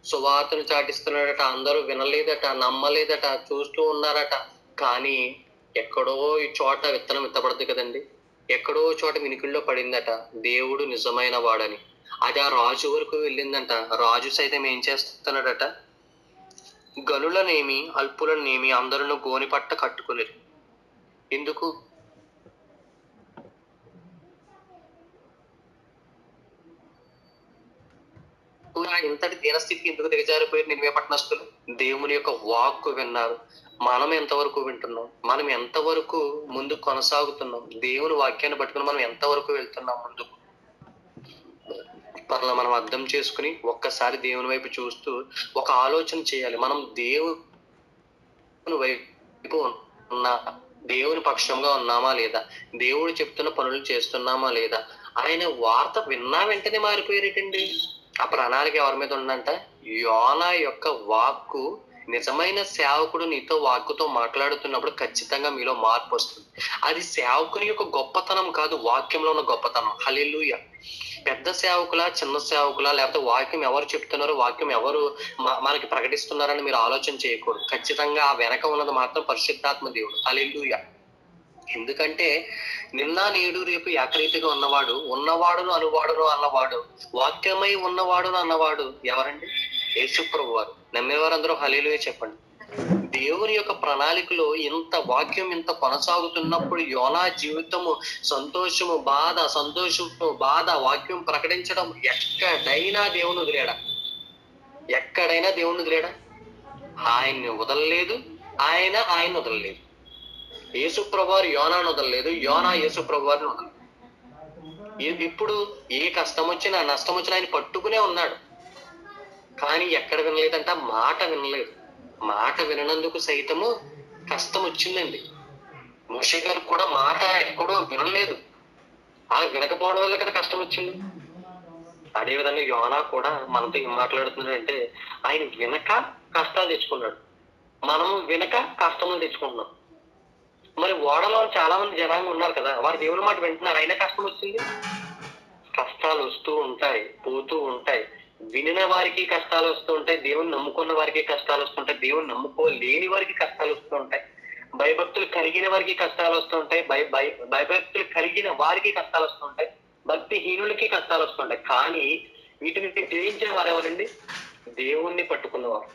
సువార్తను చాటిస్తున్నాడట. అందరూ వినలేదట, నమ్మలేదట, చూస్తూ ఉన్నారట. కానీ ఎక్కడో ఈ చోట విత్తనం విత్తపడదు కదండి, ఎక్కడో చోట వినికిల్లో పడిందట దేవుడు నిజమైన వాడని. అది ఆ రాజు వరకు వెళ్ళిందంట. రాజు సైతం ఏం చేస్తున్నాడట? గనులనేమి అల్పులనేమి అందరూ గోని పట్ట కట్టుకోలేరు. ఎందుకు? ఇంతటి దీనస్థితికి ఎందుకు దిగజారిపోయారు నినివే పట్టణస్థులు? దేవుని యొక్క వాక్కు విన్నారు. మనం ఎంతవరకు వింటున్నాం? మనం ఎంతవరకు ముందుకు కొనసాగుతున్నాం? దేవుని వాక్యాన్ని పట్టుకుని మనం ఎంతవరకు వెళ్తున్నాం ముందుకు? మనం అర్థం చేసుకుని ఒక్కసారి దేవుని వైపు చూస్తూ ఒక ఆలోచన చేయాలి. మనం దేవుని వైపు ఉన్నా, దేవుని పక్షంగా ఉన్నామా లేదా? దేవుడు చెప్తున్న పనులు చేస్తున్నామా లేదా? ఆయన వార్త విన్నా వెంటనే మారిపోయేటండి. ఆ ప్రణాళిక ఎవరి మీద ఉందంట? యోనా యొక్క వాక్కు. నిజమైన సేవకుడు నీతో వాక్కుతో మాట్లాడుతున్నప్పుడు ఖచ్చితంగా మీలో మార్పు వస్తుంది. అది సేవకుని యొక్క గొప్పతనం కాదు, వాక్యంలో ఉన్న గొప్పతనం. హల్లెలూయా! పెద్ద సేవకులా, చిన్న సేవకులా, లేకపోతే వాక్యం ఎవరు చెప్తున్నారో, వాక్యం ఎవరు మనకి ప్రకటిస్తున్నారని మీరు ఆలోచన చేయకూడదు. ఖచ్చితంగా ఆ వెనక ఉన్నది మాత్రం పరిశుద్ధాత్మ దేవుడు. హల్లెలూయా! ఎందుకంటే నిన్న నేడు రేపు ఏకరీతిగా ఉన్నవాడును అనువాడును అన్నవాడు, వాక్యమై ఉన్నవాడును అన్నవాడు ఎవరండి? యేసు ప్రభువారు. నమ్మేవారందరూ హల్లెలూయా చెప్పండి. దేవుని యొక్క ప్రణాళికలో ఇంత వాక్యం ఇంత కొనసాగుతున్నప్పుడు యోనా జీవితము సంతోషము బాధ వాక్యం ప్రకటించడం ఎక్కడైనా దేవుని వదిలేడా? ఎక్కడైనా దేవుని వదిలేడా? ఆయన్ని వదలలేదు, ఆయన వదలలేదు. యేసు ప్రభువారు యోనాను వదలలేదు, యోనా యేసు ప్రభువారిని వదలలేదు. ఇప్పుడు ఏ కష్టం వచ్చినా నష్టం వచ్చినా ఆయన పట్టుకునే ఉన్నాడు. కానీ ఎక్కడ వినలేదంట? మాట వినలేదు. మాట వినందుకు సైతము కష్టం వచ్చిందండి. మోషే గారు కూడా మాట ఎక్కడో వినలేదు. ఆ వినకపోవడం వల్ల కదా కష్టం వచ్చింది. అదేవిధంగా యోనా కూడా మనతో ఏం మాట్లాడుతున్నాడంటే, ఆయన వినక కష్టాలు తెచ్చుకున్నాడు, మనం వినక కష్టములు తెచ్చుకుంటున్నాం. మరి ఓడలో చాలా మంది జనాంగం ఉన్నారు కదా, వారు దేవుని మాట వింటున్నారు, అయినా కష్టం వచ్చింది. కష్టాలు వస్తూ ఉంటాయి, పోతూ ఉంటాయి. వినిన వారికి కష్టాలు వస్తూ ఉంటాయి, దేవుని నమ్ముకున్న వారికి కష్టాలు వస్తుంటాయి, దేవుని నమ్ముకోలేని వారికి కష్టాలు వస్తూ ఉంటాయి, భయభక్తులు కలిగిన వారికి కష్టాలు వస్తూ ఉంటాయి, భయభక్తులు కలిగిన వారికి కష్టాలు వస్తూ ఉంటాయి, భక్తిహీనులకి కష్టాలు వస్తుంటాయి. కానీ వీటిని జయించిన వారు ఎవరండి? దేవుణ్ణి పట్టుకున్నవారు.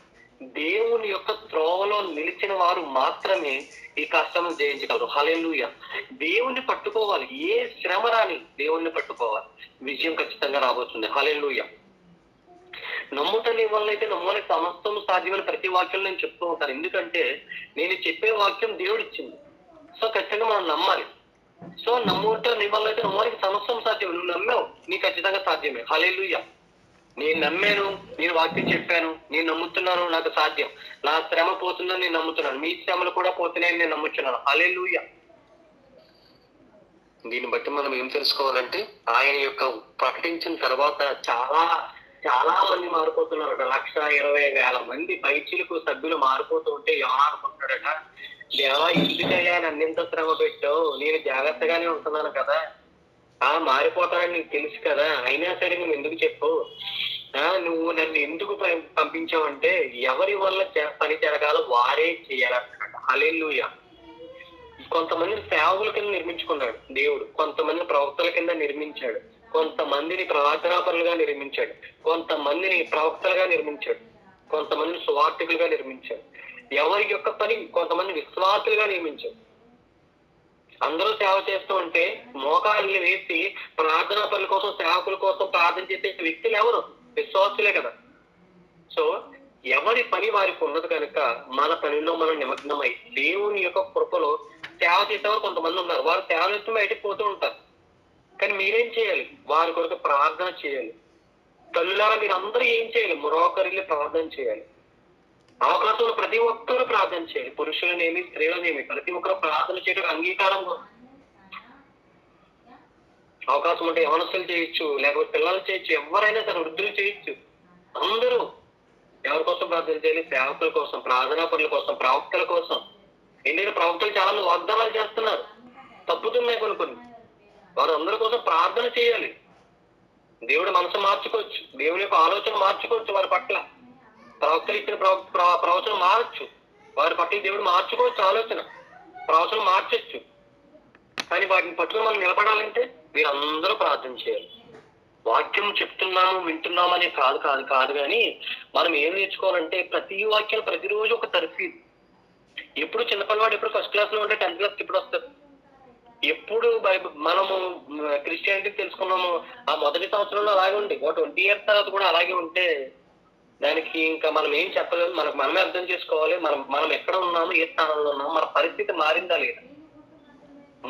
దేవుని యొక్క త్రోవలో నిలిచిన వారు మాత్రమే ఈ కష్టాలను జయించగలరు. హల్లెలూయా! దేవుణ్ణి పట్టుకోవాలి. ఏ శ్రమ రాని దేవుణ్ణి పట్టుకోవాలి, విజయం ఖచ్చితంగా రాబోతుంది. హల్లెలూయా! నమ్ముట నీ వల్ల అయితే నమ్మని సమస్తం సాధ్యమైన ప్రతి వాక్యం నేను చెప్తూ ఉంటాను. ఎందుకంటే నేను చెప్పే వాక్యం దేవుడు ఇచ్చింది. సో ఖచ్చితంగా మనం నమ్మాలి. సో నమ్ముట నీ వల్ల అయితే నమ్మడానికి సమస్తం సాధ్యం. నువ్వు నమ్మావు, నీకు ఖచ్చితంగా సాధ్యమే. హల్లెలూయా! నేను నమ్మాను, నేను వాక్యం చెప్పాను, నేను నమ్ముతున్నాను, నాకు సాధ్యం. నా శ్రమ పోతుందని నేను నమ్ముతున్నాను, మీ శ్రమలు కూడా పోతున్నాయని నేను నమ్ముతున్నాను. హల్లెలూయా! దీన్ని బట్టి మనం ఏం తెలుసుకోవాలంటే, ఆయన యొక్క ప్రకటించిన తర్వాత చాలా మంది మారిపోతున్నారు. 1,20,000 మంది పైచిలకు సభ్యులు మారిపోతూ ఉంటే యోనా అనుకుంటాడట, దేవా ఎందుకయ్యా నన్నింత శ్రమ పెట్టావు, నేను జాగ్రత్తగానే ఉంటున్నాను కదా, మారిపోతానని నీకు తెలుసు కదా, అయినా సరే నువ్వు ఎందుకు చెప్పు, నువ్వు నన్ను ఎందుకు పంపించావంటే ఎవరి వల్ల పని జరగాలో వారే చేయాలంటాడు. హల్లెలూయా! కొంతమందిని సేవకుల కింద నిర్మించుకున్నాడు దేవుడు, కొంతమందిని ప్రవక్తల కింద నిర్మించాడు, కొంతమందిని ప్రవచనాపరులుగా నిర్మించాడు, కొంతమందిని ప్రవక్తలుగా నిర్మించాడు, కొంతమందిని సువార్థికులుగా నిర్మించాడు. ఎవరి యొక్క పని కొంతమంది విశ్వాసులుగా నియమించాడు. అందరూ సేవ చేస్తూ ఉంటే మోకాళ్ళు వేసి ప్రార్థనా పనుల కోసం, సేవకుల కోసం ప్రార్థన చేసే వ్యక్తులు ఎవరు? విశ్వాసులే కదా. సో ఎవరి పని వారికి ఉన్నది కనుక మన పనిలో మనం నిమగ్నమై దేవుని యొక్క కృపలో సేవ చేసేవారు కొంతమంది ఉన్నారు. వారు సేవ చేస్తూ బయటకు పోతూ ఉంటారు. కానీ మీరేం చేయాలి? వారి కొరకు ప్రార్థన చేయాలి. తల్లులారా మీరు అందరూ ఏం చేయాలి? మరొకరిల్లి ప్రార్థన చేయాలి. అవకాశంలో ప్రతి ఒక్కరూ ప్రార్థన చేయాలి. పురుషులనేమి స్త్రీలనేమి ప్రతి ఒక్కరు ప్రార్థన చేయడం అంగీకారం. అవకాశం ఉంటే యవనస్తులు చేయొచ్చు, లేకపోతే పిల్లలు చేయొచ్చు, ఎవరైనా సరే వృద్ధులు చేయొచ్చు. అందరూ ఎవరి కోసం ప్రార్థన చేయాలి? సేవకుల కోసం, ప్రార్థనా పనుల కోసం, ప్రవక్తల కోసం. ఎందుకంటే ప్రవక్తలు చాలా మంది వాగ్దానాలు చేస్తున్నారు, తప్పుతున్నాయి కొన్ని. వారు అందరి కోసం ప్రార్థన చేయాలి. దేవుడి మనసు మార్చుకోవచ్చు, దేవుని యొక్క ఆలోచన మార్చుకోవచ్చు. వారి పట్ల ప్రవక్తలు ఇచ్చిన ప్రవచనం మారచ్చు, వారి పట్ల దేవుడు మార్చుకోవచ్చు, ఆలోచన ప్రవచనం మార్చొచ్చు. కానీ వాటిని పట్టుకుని మనం నిలబడాలంటే మీరందరూ ప్రార్థన చేయాలి. వాక్యం చెప్తున్నాము వింటున్నాము అనే కాదు కానీ మనం ఏం నేర్చుకోవాలంటే ప్రతి వాక్యం ప్రతిరోజు ఒక తర్ఫీదు. ఎప్పుడు చిన్నపిల్లవాడు ఎప్పుడు ఫస్ట్ క్లాస్ లో ఉంటే 10th క్లాస్కి ఇప్పుడు వస్తారు. ఎప్పుడు మనము క్రిస్టియానిటీ తెలుసుకున్నాము ఆ మొదటి సంవత్సరంలో అలాగే ఉంది, 20 years తర్వాత కూడా అలాగే ఉంటే దానికి ఇంకా మనం ఏం చెప్పలేము. మనమే అర్థం చేసుకోవాలి. మనం ఎక్కడ ఉన్నాము, ఏ స్థానంలో ఉన్నాము, మన పరిస్థితి మారిందా లేదా,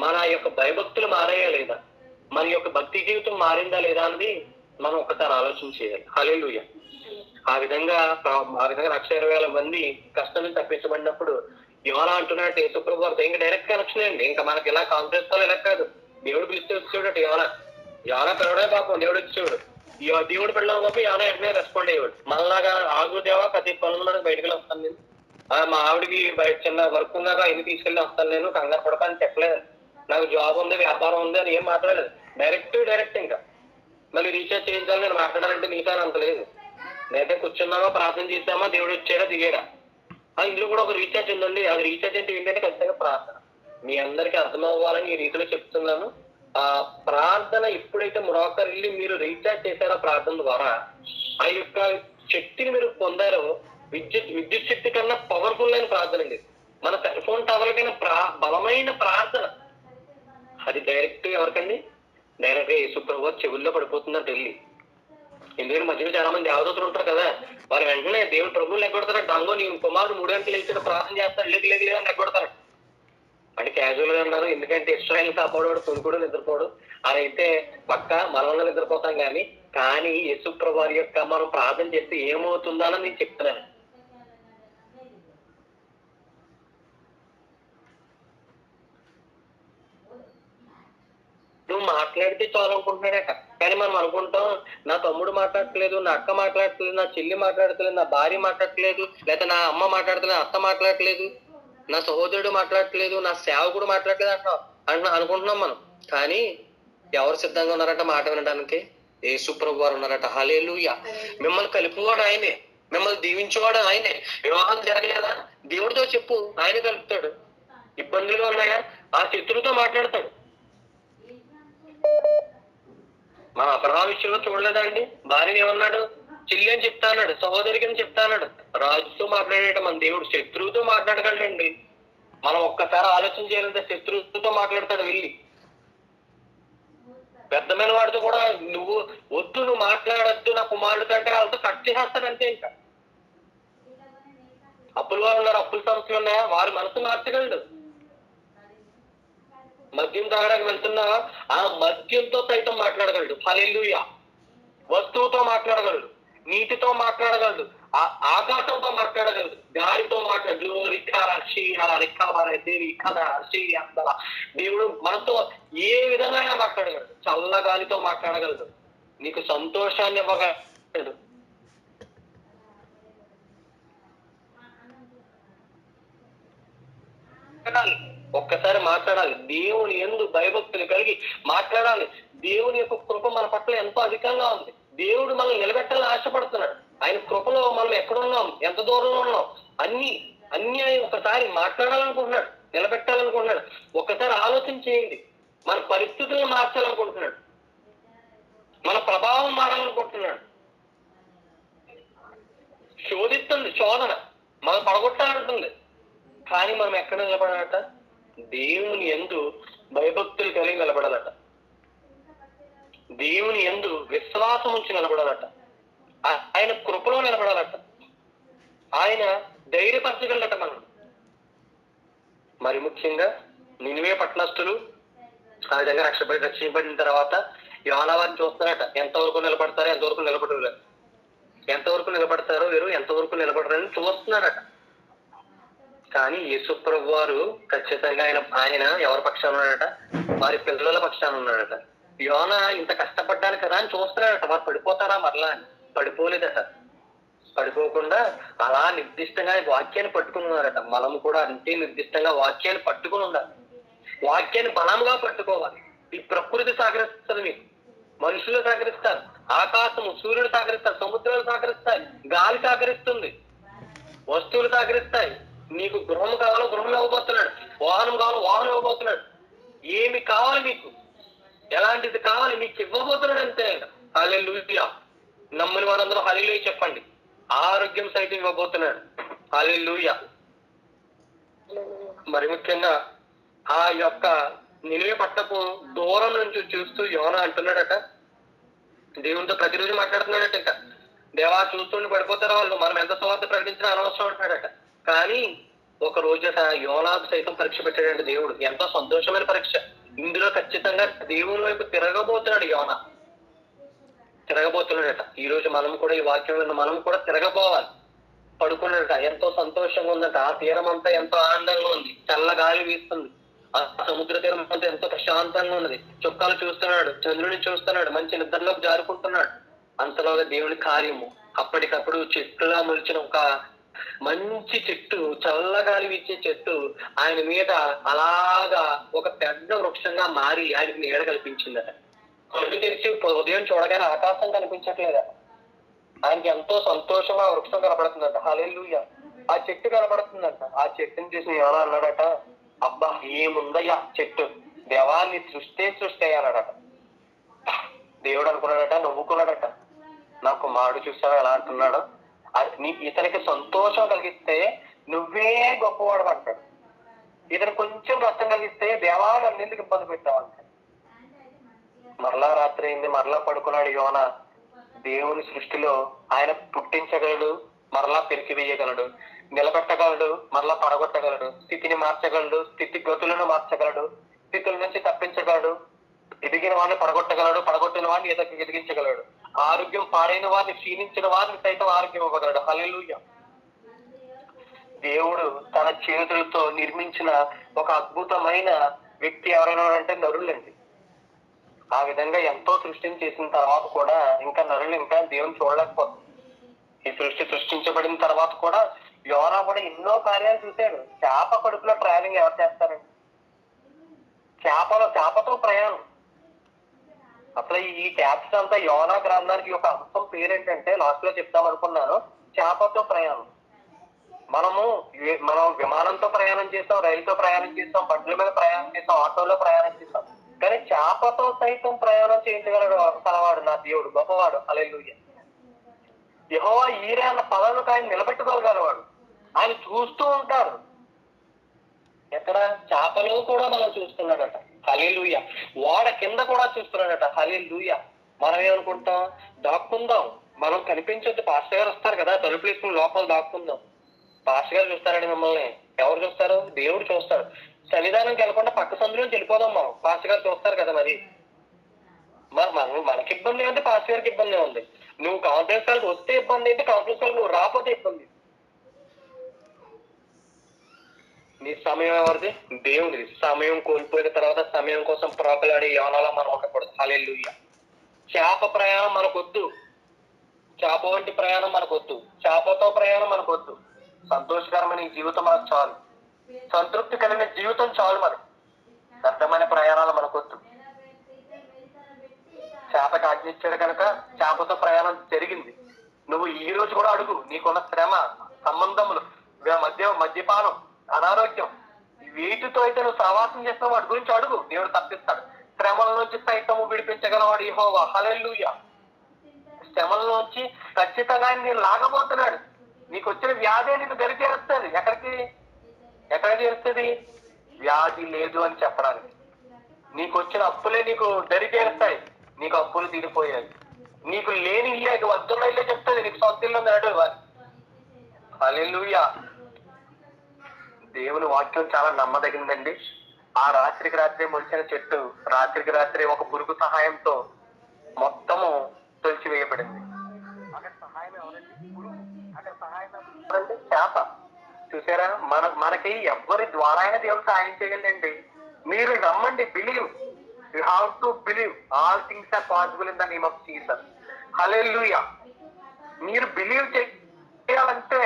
మన యొక్క భయభక్తులు మారాయా లేదా, మన యొక్క భక్తి జీవితం మారిందా లేదా అనేది మనం ఒకసారి ఆలోచన చేయాలి. హల్లెలూయా. ఆ విధంగా 1,20,000 మంది కష్టం నుంచి తప్పించబడినప్పుడు యోనా అంటున్నట్టు యేసుప్రభు వారితో ఇంకా డైరెక్ట్ కనెక్షన్ అండి. ఇంకా మనకి ఇలా కాన్ఫరెన్స్ కాల్ ఇలా కాదు, దేవుడు పిలిస్తే వచ్చేవాడు. యోనా పిలవడే పాపం, దేవుడు వచ్చేవాడు. దేవుడు పిల్లలు పాపం యోనా వెంటనే రెస్పాండ్ అయ్యేవాడు. మనలాగా ఆగుదేవా ప్రతి పనులు బయటకు వస్తాను నేను, మా ఆవిడికి బయట చిన్న వర్క్ ఉందాక ఇన్ని తీసుకెళ్ళి వస్తాను, నేను కంగారు పడకని చెప్పలేదు, నాకు జాబ్ ఉంది వ్యాపారం ఉంది అని ఏం మాట్లాడలేదు. డైరెక్ట్ ఇంకా మళ్ళీ రీఛార్జ్ చేయించాలని నేను మాట్లాడాలంటే నీతో అంత లేదు. నేనైతే కూర్చున్నామా, ప్రార్థన చేసామా, దేవుడు వచ్చాడా దిగాడా. ఇందులో కూడా ఒక రీఛార్జ్ ఉందండి. అది రీఛార్జ్ అంటే ఏంటంటే ఖచ్చితంగా ప్రార్థన. మీ అందరికీ అర్థం అవ్వాలని ఈ రీతిలో చెప్తున్నాను. ఆ ప్రార్థన ఎప్పుడైతే మరొకరిల్లి మీరు రీఛార్జ్ చేశారో ప్రార్థన ద్వారా ఆ యొక్క శక్తిని మీరు పొందారో, విద్యుత్ శక్తి కన్నా పవర్ఫుల్ అయిన ప్రార్థన అండి. మన సెల్ ఫోన్ టవర్ కన్నా బలమైన ప్రార్థన అది డైరెక్ట్ ఎవరికండి? డైరెక్ట్ గా యేసుప్రభు చెవుల్లో పడిపోతుందంట వెళ్ళి. ఎందుకంటే మధ్యలో చాలా మంది దేవదూతలు ఉంటారు కదా, వారు వెంటనే దేవుడు ప్రభువులు లెగ్గొడతారు. డంగో నీ కుమారుడు 3 గంటలు లేచి ప్రార్థన చేస్తాడు, లేదు అని లెగ్గొడతారు. అంటే క్యాజువల్ గా అన్నారు, ఎందుకంటే ఇస్రాయేల్ కాపాడు తొలుకుడు నిద్రపోడు అదైతే పక్క మనల్ని నిద్రపోతాం. కానీ యేసుప్రభు వారి యొక్క మనం ప్రార్థన చేస్తే ఏమవుతుందో అని నేను చెప్తున్నాను. నువ్వు మాట్లాడితే చాలు అనుకుంటున్నాడట. కానీ మనం అనుకుంటాం నా తమ్ముడు మాట్లాడట్లేదు, నా అక్క మాట్లాడట్లేదు, నా చెల్లి మాట్లాడట్లేదు, నా భార్య మాట్లాడట్లేదు, లేకపోతే నా అమ్మ మాట్లాడట్లేదు, అత్త మాట్లాడట్లేదు, నా సహోదరుడు మాట్లాడట్లేదు, నా సేవకుడు మాట్లాడట్లేదు అనుకుంటున్నాం మనం. కానీ ఎవరు సిద్ధంగా ఉన్నారట మాట వినడానికి? యేసుప్రభు వారు ఉన్నారట. హల్లెలూయా. మిమ్మల్ని కలుపువాడు ఆయనే, మిమ్మల్ని దీవించేవాడు ఆయనే. వివాహం జరగలేదా? దేవుడితో చెప్పు, ఆయన కలుపుతాడు. ఇబ్బందులు ఉన్నాయా? ఆ శత్రువుతో మాట్లాడతాడు. మన అపరాధ విషయంలో చూడలేదా అండి? భార్యని ఏమన్నాడు? చెల్లి అని చెప్తా అన్నాడు, సహోదరికి అని చెప్తా అన్నాడు. రాజుతో మాట్లాడేట మన దేవుడు శత్రువుతో మాట్లాడగలండి. మనం ఒక్కసారి ఆలోచన చేయాలంటే శత్రువుతో మాట్లాడతాడు వెళ్ళి. పెద్దమైన వాడితో కూడా నువ్వు మాట్లాడద్దు నా కుమారుడితో అంటే వాళ్ళతో కట్ చేసేస్తాడంతే. ఇంకా అప్పుల వారు ఉన్నారు, అప్పుల సమస్యలు ఉన్నాయా, వారి మనసు మార్చగలడు. మద్యం తాగడానికి వెళ్తున్నావా, ఆ మద్యంతో సైతం మాట్లాడగలడు. హల్లెలూయా. వస్తువుతో మాట్లాడగలడు, నీటితో మాట్లాడగలడు, ఆకాశంతో మాట్లాడగలడు, గాలితో మాట్లాడగలడు. దేవుడు మనతో ఏ విధంగా మాట్లాడగలడు. చల్ల గాలితో మాట్లాడగలడు, నీకు సంతోషాన్ని ఇవ్వగలడు. ఒక్కసారి మాట్లాడాలి, దేవుని యందు భయభక్తులు కలిగి మాట్లాడాలి. దేవుని యొక్క కృప మన పట్ల ఎంతో అధికంగా ఉంది. దేవుడు మనల్ని నిలబెట్టాలని ఆశపడుతున్నాడు. ఆయన కృపలో మనం ఎక్కడున్నాం, ఎంత దూరంలో ఉన్నాం, అన్ని ఆయన ఒకసారి మాట్లాడాలనుకుంటున్నాడు, నిలబెట్టాలనుకుంటున్నాడు. ఒక్కసారి ఆలోచన చేయండి. మన పరిస్థితులను మార్చాలనుకుంటున్నాడు, మన ప్రభావం మారాలనుకుంటున్నాడు. శోధిస్తుంది, శోధన మనం పడగొట్టాలంటుంది. కానీ మనం ఎక్కడ నిలబడాలట? దేవుని యందు భయభక్తులు కలిగి నిలబడాలట, దేవుని యందు విశ్వాసం ఉంచి నిలబడాలట, ఆయన కృపలో నిలబడాలట. ఆయన ధైర్యపరచగలట మనం. మరి ముఖ్యంగా నినివే పట్టణస్థులు ఆ విధంగా రక్షించబడిన తర్వాత యోనా వారిని చూస్తున్నారట. ఎంతవరకు నిలబడతారో ఎంతవరకు నిలబడరు, ఎంతవరకు నిలబడతారో వీరు ఎంతవరకు నిలబడరని చూస్తున్నారట. కానీ యేసుప్రభు వారు ఖచ్చితంగా ఆయన ఎవరి పక్షాన ఉన్నాడట? వారి పిల్లల పక్షాన ఉన్నాడట. యోనా ఇంత కష్టపడ్డాను కదా అని చూస్తున్నాడట. వారు పడిపోతారా మరలా అని. పడిపోలేదట. పడిపోకుండా అలా నిర్దిష్టంగా వాక్యాన్ని పట్టుకుని ఉన్నారట. మనము కూడా అంతే నిర్దిష్టంగా వాక్యాన్ని పట్టుకుని ఉండాలి. వాక్యాన్ని బలంగా పట్టుకోవాలి. ఈ ప్రకృతి సహకరిస్తుంది, మీకు మనుషులు సహకరిస్తారు, ఆకాశము సూర్యుడు సహకరిస్తారు, సముద్రాలు సహకరిస్తాయి, గాలి సహకరిస్తుంది, వస్తువులు సహకరిస్తాయి. నీకు గృహం కావాలో గృహం ఇవ్వబోతున్నాడు, వాహనం కావాలో వాహనం ఇవ్వబోతున్నాడు. ఏమి కావాలి మీకు, ఎలాంటిది కావాలి మీకు ఇవ్వబోతున్నాడు అంతే. హల్లెలూయా. నమ్మని వారందరూ హల్లెలూయా చెప్పండి. ఆరోగ్యం సైతం ఇవ్వబోతున్నాడు. హల్లెలూయా. మరి ముఖ్యంగా ఆ యొక్క నినివే పట్టణపు దూరం నుంచి చూస్తూ యోనా అంటున్నాడట, దేవునితో ప్రతిరోజు మాట్లాడుతున్నాడట. ఇంకా దేవా చూస్తుండి పడిపోతారు వాళ్ళు, మనం ఎంత సువార్త ప్రకటించినా అనవసరం అంటున్నాడట. కానీ ఒక రోజట యోనాకు సైతం పరీక్ష పెట్టాడంటే దేవుడు. ఎంతో సంతోషమైన పరీక్ష. ఇందులో ఖచ్చితంగా దేవుని వైపు తిరగబోతున్నాడు యోనా, తిరగబోతున్నాడట. ఈ రోజు మనం కూడా ఈ వాక్యం విన్న మనం కూడా తిరగబోవాలి. పడుకున్నాడట. ఎంతో సంతోషంగా ఉందట. ఆ తీరం అంతా ఎంతో ఆనందంగా ఉంది. చల్ల గాలి వీస్తుంది. ఆ సముద్ర తీరం అంతా ఎంతో ప్రశాంతంగా ఉన్నది. చుక్కలు చూస్తున్నాడు, చంద్రుని చూస్తున్నాడు, మంచి నిద్రలోకి జారుకుంటున్నాడు. అంతలోగా దేవుని కార్యము. అప్పటికప్పుడు చెట్టులా మొలిచిన ఒక మంచి చెట్టు, చల్లగాలి వీచే చెట్టు ఆయన మీద అలాగా ఒక పెద్ద వృక్షంగా మారి ఆయనకి నీడ కల్పించిందట. కళ్ళు తెరిచి ఉదయం చూడగానే ఆకాశం కనిపించట్లేదా? ఆయనకి ఎంతో సంతోషం ఆ వృక్షం కనపడుతుందంట. హల్లెలూయా. ఆ చెట్టు కనపడుతుందంట. ఆ చెట్టుని చూసి ఎవరో అన్నాడట, అబ్బా ఏముందయ్యా చెట్టు, దేవాన్ని సృష్టి అన్నాడట. దేవుడు అనుకున్నాడట, నవ్వుకున్నాడట. నాకు మాడు చూసావా ఎలా అంటున్నాడు? ఇతనికి సంతోషం కలిగిస్తే నువ్వే గొప్పవాడు అంటాడు. ఇతను కొంచెం కష్టం కలిగిస్తే దేవా నన్ను ఎందుకు ఇబ్బంది పెట్టావంటాడు. మరలా రాత్రి అయింది, మరలా పడుకున్నాడు యోనా. దేవుని సృష్టిలో ఆయన పుట్టించగలడు, మరలా పెరికి వేయగలడు, నిలబెట్టగలడు, మరలా పడగొట్టగలడు, స్థితిని మార్చగలడు, స్థితి గతులను మార్చగలడు, స్థితుల నుంచి తప్పించగలడు, ఎదిగిన వాడిని పడగొట్టగలడు, పడగొట్టిన వాడిని ఎదిగించగలడు, ఆరోగ్యం పాడైన వారిని, క్షీణించిన వారిని సైతం ఆరోగ్యం ఇవ్వగలడు. హల్లెలూయా. దేవుడు తన చేతులతో నిర్మించిన ఒక అద్భుతమైన వ్యక్తి ఎవరైనా అంటే నరులండి. ఆ విధంగా ఎంతో సృష్టిని చేసిన తర్వాత కూడా ఇంకా నరులు ఇంకా దేవుని చూడలేకపోతుంది. ఈ సృష్టించబడిన తర్వాత కూడా యోనా కూడా ఎన్నో కార్యాలు చూశాడు. చేప కడుపులో ట్రావెలింగ్ ఎవరు చేస్తారండి? చేపతో ప్రయాణం. అసలు ఈ క్యాప్స్ అంతా యోనా గ్రంథానికి ఒక అంశం పేరేంటంటే లాస్ట్ లో చెప్తాం అనుకున్నాను, చేపతో ప్రయాణం. మనం విమానంతో ప్రయాణం చేస్తాం, రైలుతో ప్రయాణం చేస్తాం, బండ్ల మీద ప్రయాణం చేస్తాం, ఆటోలో ప్రయాణం చేస్తాం. కానీ చేపతో సైతం ప్రయాణం చేయించగలడు కలవాడు నా దేవుడు, గొప్పవాడు. హల్లెలూయా. యెహోవా ఈరే అన్న పదాలకు ఆయన నిలబెట్టుకోగలవాడు. ఆయన చూస్తూ ఉంటారు. ఎక్కడ? చేపలో కూడా మనం చూస్తున్నాడట. హల్లెలూయా. వాడ కింద కూడా చూస్తున్నాడట. హల్లెలూయా. మనం ఏమనుకుంటాం? దాక్కుందాం, మనం కనిపించొద్దు, పాస్టర్ గారు వస్తారు కదా, తలుపులు వేసుకుని లోపల దాక్కుందాం. పాస్టర్ గారు చూస్తారండి మిమ్మల్ని? ఎవరు చూస్తారు? దేవుడు చూస్తాడు. సన్నిధానంకి వెళ్ళకుండా పక్క సందులోంచి వెళ్ళిపోదాం మనం, పాస్టర్ గారు చూస్తారు కదా. మరి మనకి ఇబ్బంది ఏంటి? పాస్టర్ గారికి ఇబ్బంది ఉంది. నువ్వు కాన్ఫరెన్స్ కాల్కి వస్తే ఇబ్బంది ఏంటి? కాన్ఫరెన్స్ కాల్ నువ్వు రాకపోతే ఇబ్బంది. నీ సమయం ఎవరిది? దేవునిది. సమయం కోల్పోయిన తర్వాత సమయం కోసం ప్రాకులాడే యోనాలో మనం ఉండకూడదు. హల్లెలూయా. చేప ప్రయాణం మనకొద్దు, చేప వంటి ప్రయాణం మనకొద్దు, చేపతో ప్రయాణం మనకొద్దు. సంతోషకరమైన జీవితం మనకు చాలు, సంతృప్తి కలిగిన జీవితం చాలు మనకి. వ్యర్థమైన ప్రయాణాలు మనకొద్దు. చేపకి ఆజ్ఞ ఇచ్చాడు కనుక చేపతో ప్రయాణం జరిగింది. నువ్వు ఈ రోజు కూడా అడుగు, నీకున్న శ్రమ, సంబంధములు, మద్యపానం, అనారోగ్యం, వీటితో అయితే నువ్వు సహవాసం చేస్తావు, వాటి గురించి అడుగు. దేవుడు తప్పిస్తాడు. శ్రమల నుంచి సైతము విడిపించగలవాడు యెహోవా. హల్లెలూయా. శ్రమల నుంచి ఖచ్చితంగా నేను లాగబోతున్నాడు. నీకు వచ్చిన వ్యాధి నీకు దరి చేరుస్తుంది. ఎక్కడ చేరుస్తుంది? వ్యాధి లేదు అని చెప్పడానికి. నీకు వచ్చిన అప్పులే నీకు దరి చేరుస్తాయి. నీకు అప్పులు తీరిపోయాయి. నీకు లేని ఇల్లు వద్దున్న ఇల్లే చెప్తుంది, నీకు సొంత ఇల్లు ఉంది. హల్లెలూయా. దేవుని వాక్యం చాలా నమ్మదగిందండి. ఆ రాత్రికి రాత్రి మొలిచిన చెట్టు రాత్రికి రాత్రి ఒక పురుగు సహాయంతో మొత్తము తొలిచివేయబడింది. అక్కడ సహాయం ఎవరండి? పురుగు. అక్కడ సహాయం ఎవరండి? చేప. చూసారా, మనకి ఎవరి ద్వారా అయినా దేవుడు సహాయం చేయగలండి. మీరు నమ్మండి. Believe. You have to believe. All things are possible in the name of Jesus. Hallelujah. మీరు బిలీవ్ చేయాలంటే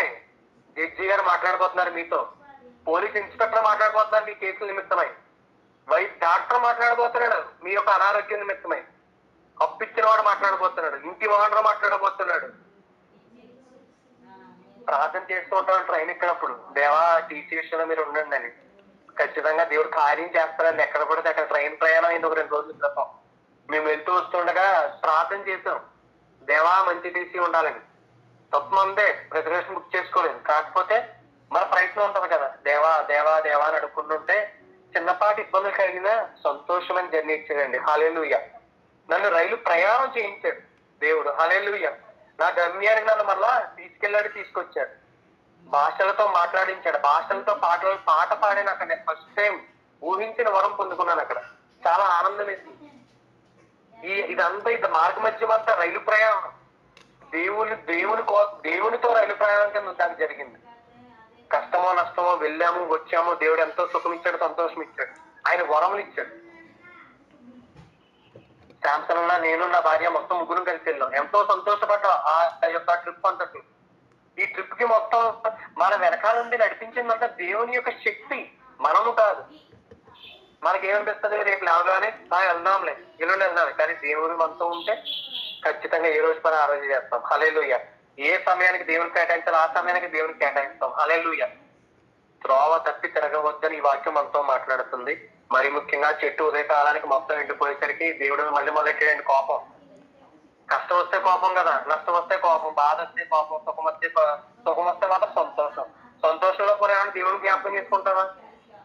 జడ్జి గారు మాట్లాడబోతున్నారు మీతో, పోలీస్ ఇన్స్పెక్టర్ మాట్లాడబోతున్నారు మీ కేసుల నిమిత్తమై, డాక్టర్ మాట్లాడబోతున్నాడు మీ యొక్క అనారోగ్యం నిమిత్తమై, అప్పిచ్చిన వాడు మాట్లాడబోతున్నాడు, ఇంటి ఓనర్ మాట్లాడబోతున్నాడు. ప్రార్థన చేస్తూ ఉంటాం ట్రైన్ ఎక్కినప్పుడు, దేవా టీసీ విషయంలో మీరు ఉండండి అని. ఖచ్చితంగా దేవుడు కార్యం చేస్తారండి. ఎక్కడ పడితే అక్కడ ట్రైన్ ప్రయాణం అయింది ఒక 2 రోజుల క్రితం. మేము వెళ్తూ వస్తుండగా ప్రార్థన చేసాం, దేవా మంచి టీసీ ఉండాలని. తప్పు మందే, రిజర్వేషన్ బుక్ చేసుకోలేదు. కాకపోతే మన ప్రయత్నం ఉంటుంది కదా, దేవా దేవా దేవా అని అడుక్కుంటుంటే చిన్నపాటి ఇబ్బందులు కలిగినా సంతోషమైన జర్నీ ఇచ్చాడండి. హల్లెలూయా. నన్ను రైలు ప్రయాణం చేయించాడు దేవుడు. హల్లెలూయా. నా గమ్యానికి నన్ను మళ్ళా తీసుకెళ్ళాడు, తీసుకొచ్చాడు. భాషలతో మాట్లాడించాడు, భాషలతో పాట పాడాను. అక్కడ నేను ఫస్ట్ టైం ఊహించిన వరం పొందుకున్నాను. అక్కడ చాలా ఆనందం వేసింది. ఇదంతా ఇది మార్గ మధ్యం అంతా రైలు ప్రయాణం. దేవునితో రైలు ప్రయాణం కింద దానికి జరిగింది. కష్టమో నష్టమో వెళ్ళాము వచ్చాము, దేవుడు ఎంతో సుఖం ఇచ్చాడు, సంతోషం ఇచ్చాడు, ఆయన వరములు ఇచ్చాడు. శాంసన్ అన్న, నేను నా భార్య మొత్తం ముగ్గురు కలిసి వెళ్ళాం. ఎంతో సంతోషపడ్డా ఆ యొక్క ట్రిప్ అంతటి. ఈ ట్రిప్ కి మొత్తం మన వెనకాల నుండి నడిపించిందంతా దేవుని యొక్క శక్తి, మనము కాదు. మనకేమనిపిస్తుంది, రేపు లేవగానే వెళ్దాంలే, ఎల్లుండి వెళ్దాం. కానీ దేవుడు మనతో ఉంటే ఖచ్చితంగా ఏ రోజు పని ఆ రోజు చేస్తాం. హల్లెలూయా. ఏ సమయానికి దేవుని కేటాయించాలో ఆ సమయానికి దేవునికి కేటాయిస్తాం. హల్లెలూయా. త్రోవ తప్పి తిరగవద్దని ఈ వాక్యం మనతో మాట్లాడుతుంది. మరి ముఖ్యంగా చెట్టు ఉదయకాలానికి మొత్తం ఎండిపోయేసరికి దేవుడు మళ్ళీ మొదలెట్టాడండి కోపం. కష్టం వస్తే కోపం కదా, నష్టం వస్తే కోపం, బాధ వస్తే కోపం, సుఖం వస్తే మాత్రం సంతోషం. సంతోషంలో కూడా దేవుడు జ్ఞాపకం చేసుకుంటావా?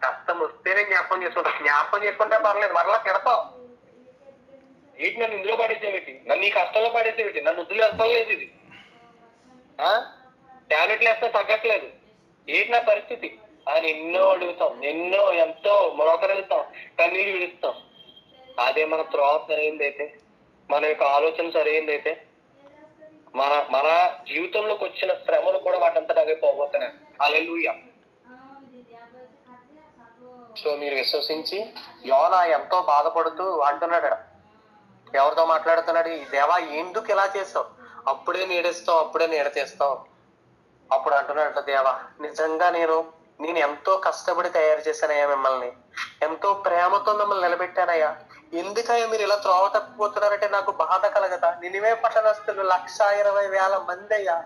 కష్టం వస్తేనే జ్ఞాపకం చేసుకుంటా. జ్ఞాపకం చేసుకుంటే పర్లేదు, మరలా తిడతావు. ఏంటి నన్ను ఇందులో పడేసేవిటి, నన్ను ఈ కష్టంలో పడేసేవిటి, నన్ను వద్దులు వెళ్తాం లేదు, ఇది టాబ్లెట్లు వేస్తే తగ్గట్లేదు, ఏంటి నా పరిస్థితి అని ఎన్నో అడుగుతాం, ఎంతో మొలకరెళ్తాం, కన్నీళ్ళు విడుస్తాం. అదే మన త్రోవ సరైందైతే, మన యొక్క ఆలోచన సరైందైతే, మన జీవితంలోకి వచ్చిన శ్రమలు కూడా వాటంతటా అవే పోగొట్టున్నాయి. హల్లెలూయా. సో మీరు విశ్వసించి, యోనా ఎంతో బాధపడుతూ అంటున్నాడు, ఎవరితో మాట్లాడుతున్నాడు, దేవా ఎందుకు ఇలా చేస్తావు, అప్పుడే నీడేస్తావు, అప్పుడే నీడ తీస్తావు. అప్పుడు అంటున్నాడు, దేవా నిజంగా నేను ఎంతో కష్టపడి తయారు చేశానయ్యా, మిమ్మల్ని ఎంతో ప్రేమతో మిమ్మల్ని నిలబెట్టానయ్యా, ఎందుకయ్యా మీరు ఇలా త్రోవ తప్పిపోతున్నారంటే నాకు బాధ కలగదా? నినివే పట్టణస్తులు 120,000 మంది అయ్యా,